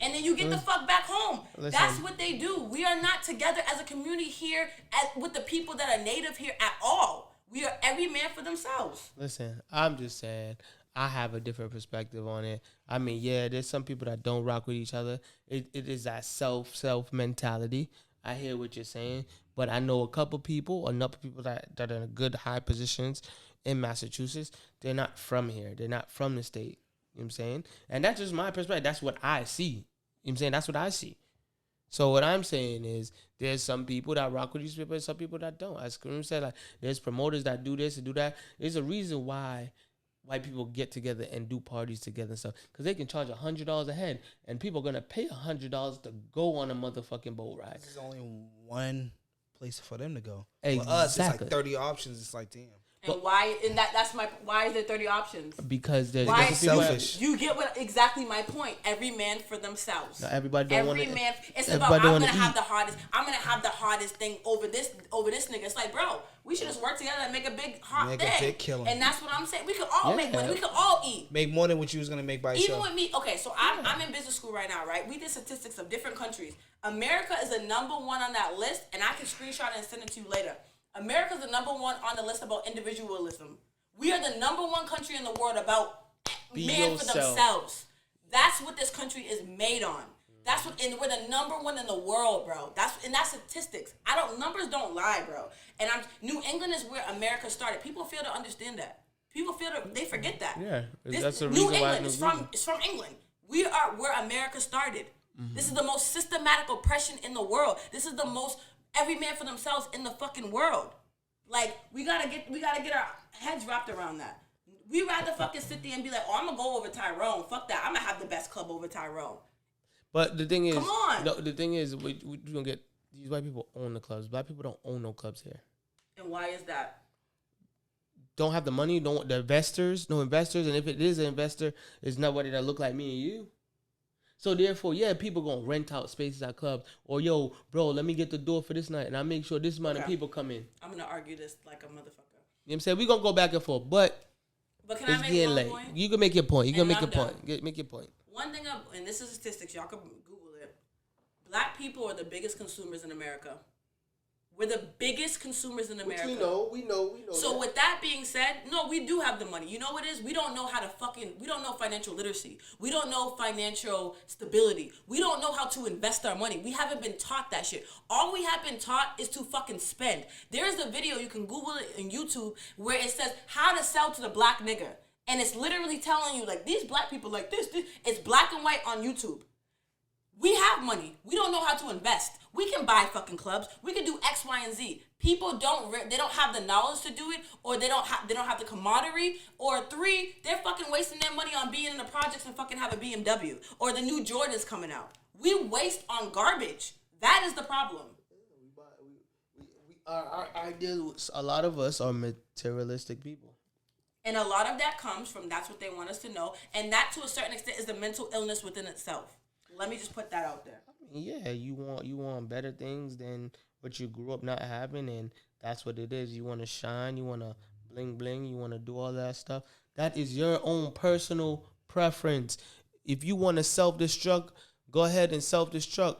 S3: And then you get the fuck back home.
S1: Listen.
S3: That's what they do. We are not together as a community here with the people that are native here at all. We are every man for themselves.
S1: Listen, I'm just saying, I have a different perspective on it. I mean, yeah, there's some people that don't rock with each other. It is that self mentality. I hear what you're saying, but I know a couple people that are in good high positions in Massachusetts. They're not from here. They're not from the state. You know what I'm saying? And that's just my perspective. That's what I see. You know what I'm saying? That's what I see. So what I'm saying is there's some people that rock with these people and some people that don't. As Kareem said, like, there's promoters that do this and do that. There's a reason why white people get together and do parties together and stuff. Because they can charge $100 a head. And people are going to pay $100 to go on a motherfucking boat ride.
S2: There's only one place for them to go.
S1: Exactly.
S2: For us, it's like 30 options. It's like, damn.
S3: And why is there 30 options?
S1: Because they're
S2: selfish.
S3: You get exactly my point. Every man for themselves.
S1: Now everybody don't want to.
S3: Every man. It's about I'm gonna have the hardest thing over this nigga. It's like, bro, we should just work together and make a big thing.
S2: A big killing.
S3: And that's what I'm saying. We could all make money. We could all eat.
S2: Make more than what you was gonna make by yourself.
S3: Even with me, okay. So I'm in business school right now, right? We did statistics of different countries. America is the number one on that list, and I can screenshot it and send it to you later. America's the number one on the list about individualism. We are the number one country in the world about men for themselves. That's what this country is made on. And we're the number one in the world, bro. That's statistics. Numbers don't lie, bro. And New England is where America started. People fail to understand that. They forget that.
S1: Yeah,
S3: that's the reason why. New England is from England. We are where America started. Mm-hmm. This is the most systematic oppression in the world. This is the most every man for themselves in the fucking world. Like, we gotta get our heads wrapped around that. We rather fucking sit there and be like, oh, I'm gonna go over Tyrone. Fuck that. I'm gonna have the best club over Tyrone.
S1: But the thing is,
S3: come on.
S1: The thing is, we don't get these white people own the clubs. Black people don't own no clubs here.
S3: And why is that?
S1: Don't have the money. Don't the investors. No investors. And if it is an investor, it's nobody that look like me and you. So therefore, yeah, people gonna rent out spaces at clubs. Or yo, bro, let me get the door for this night, and I make sure this amount of people come in.
S3: I'm gonna argue this like a motherfucker.
S1: You know what I'm saying? We gonna go back and forth, but
S3: can I make one point?
S1: You can make your point. You can make your point. Make your point.
S3: One thing, and this is statistics. Y'all can Google it. Black people are the biggest consumers in America. We're the biggest consumers in America.
S1: Which we know.
S3: So with that being said, no, we do have the money. You know what it is? We don't know we don't know financial literacy. We don't know financial stability. We don't know how to invest our money. We haven't been taught that shit. All we have been taught is to fucking spend. There's a video, you can Google it on YouTube, where it says how to sell to the black nigga. And it's literally telling you, like, these black people like this. It's black and white on YouTube. We have money. We don't know how to invest. We can buy fucking clubs. We can do X, Y, and Z. People don't have the knowledge to do it, or they don't have the camaraderie, or 3, they're fucking wasting their money on being in the projects and fucking have a BMW, or the new Jordans coming out. We waste on garbage. That is the problem.
S1: Our ideal, a lot of us are materialistic people.
S3: And a lot of that comes from that's what they want us to know, and that to a certain extent is the mental illness within itself. Let me just put that out there.
S1: I mean, yeah, you want better things than what you grew up not having, and that's what it is. You want to shine, you want to bling bling, you want to do all that stuff. That is your own personal preference. If you want to self-destruct, go ahead and self-destruct.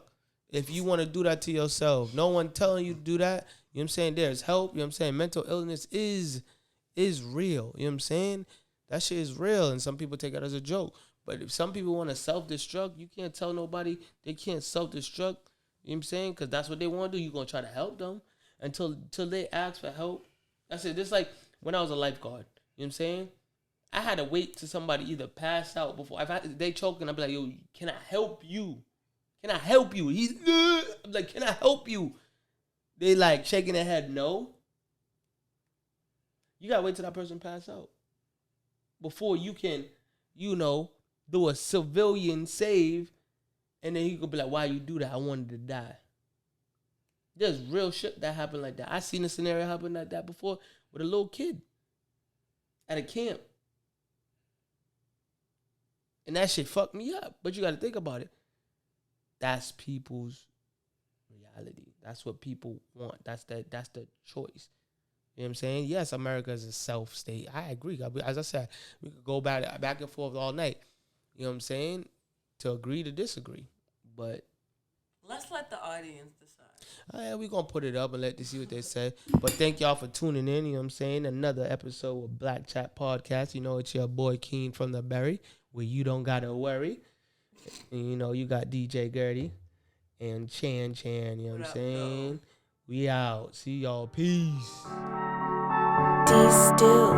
S1: If you want to do that to yourself, no one telling you to do that. You know what I'm saying? There's help. You know what I'm saying? Mental illness is real. You know what I'm saying? That shit is real, and some people take it as a joke. But if some people want to self-destruct, you can't tell nobody they can't self-destruct. You know what I'm saying? Because that's what they want to do. You're going to try to help them until they ask for help. That's it. Just like when I was a lifeguard. You know what I'm saying? I had to wait till somebody either passed out before. If they choking, I'd be like, yo, can I help you? Can I help you? I'm like, can I help you? They like shaking their head, no. You got to wait till that person pass out before you can, do a civilian save, and then he could be like, why you do that? I wanted to die. There's real shit that happened like that. I seen a scenario happen like that before with a little kid at a camp. And that shit fucked me up. But you got to think about it. That's people's reality. That's what people want. That's the choice. You know what I'm saying? Yes, America is a self-state. I agree. As I said, we could go back and forth all night. You know what I'm saying? To agree to disagree. But
S3: let's let the audience decide.
S1: We're going to put it up and let them see what they say. But thank y'all for tuning in. You know what I'm saying? Another episode of Black Chat Podcast. You know, it's your boy Keen from the Berry, where you don't got to worry. And, you got DJ Gertie and Chan. You know what I'm saying? We out. See y'all. Peace.
S4: D Stew,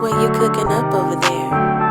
S4: what you cooking up over there?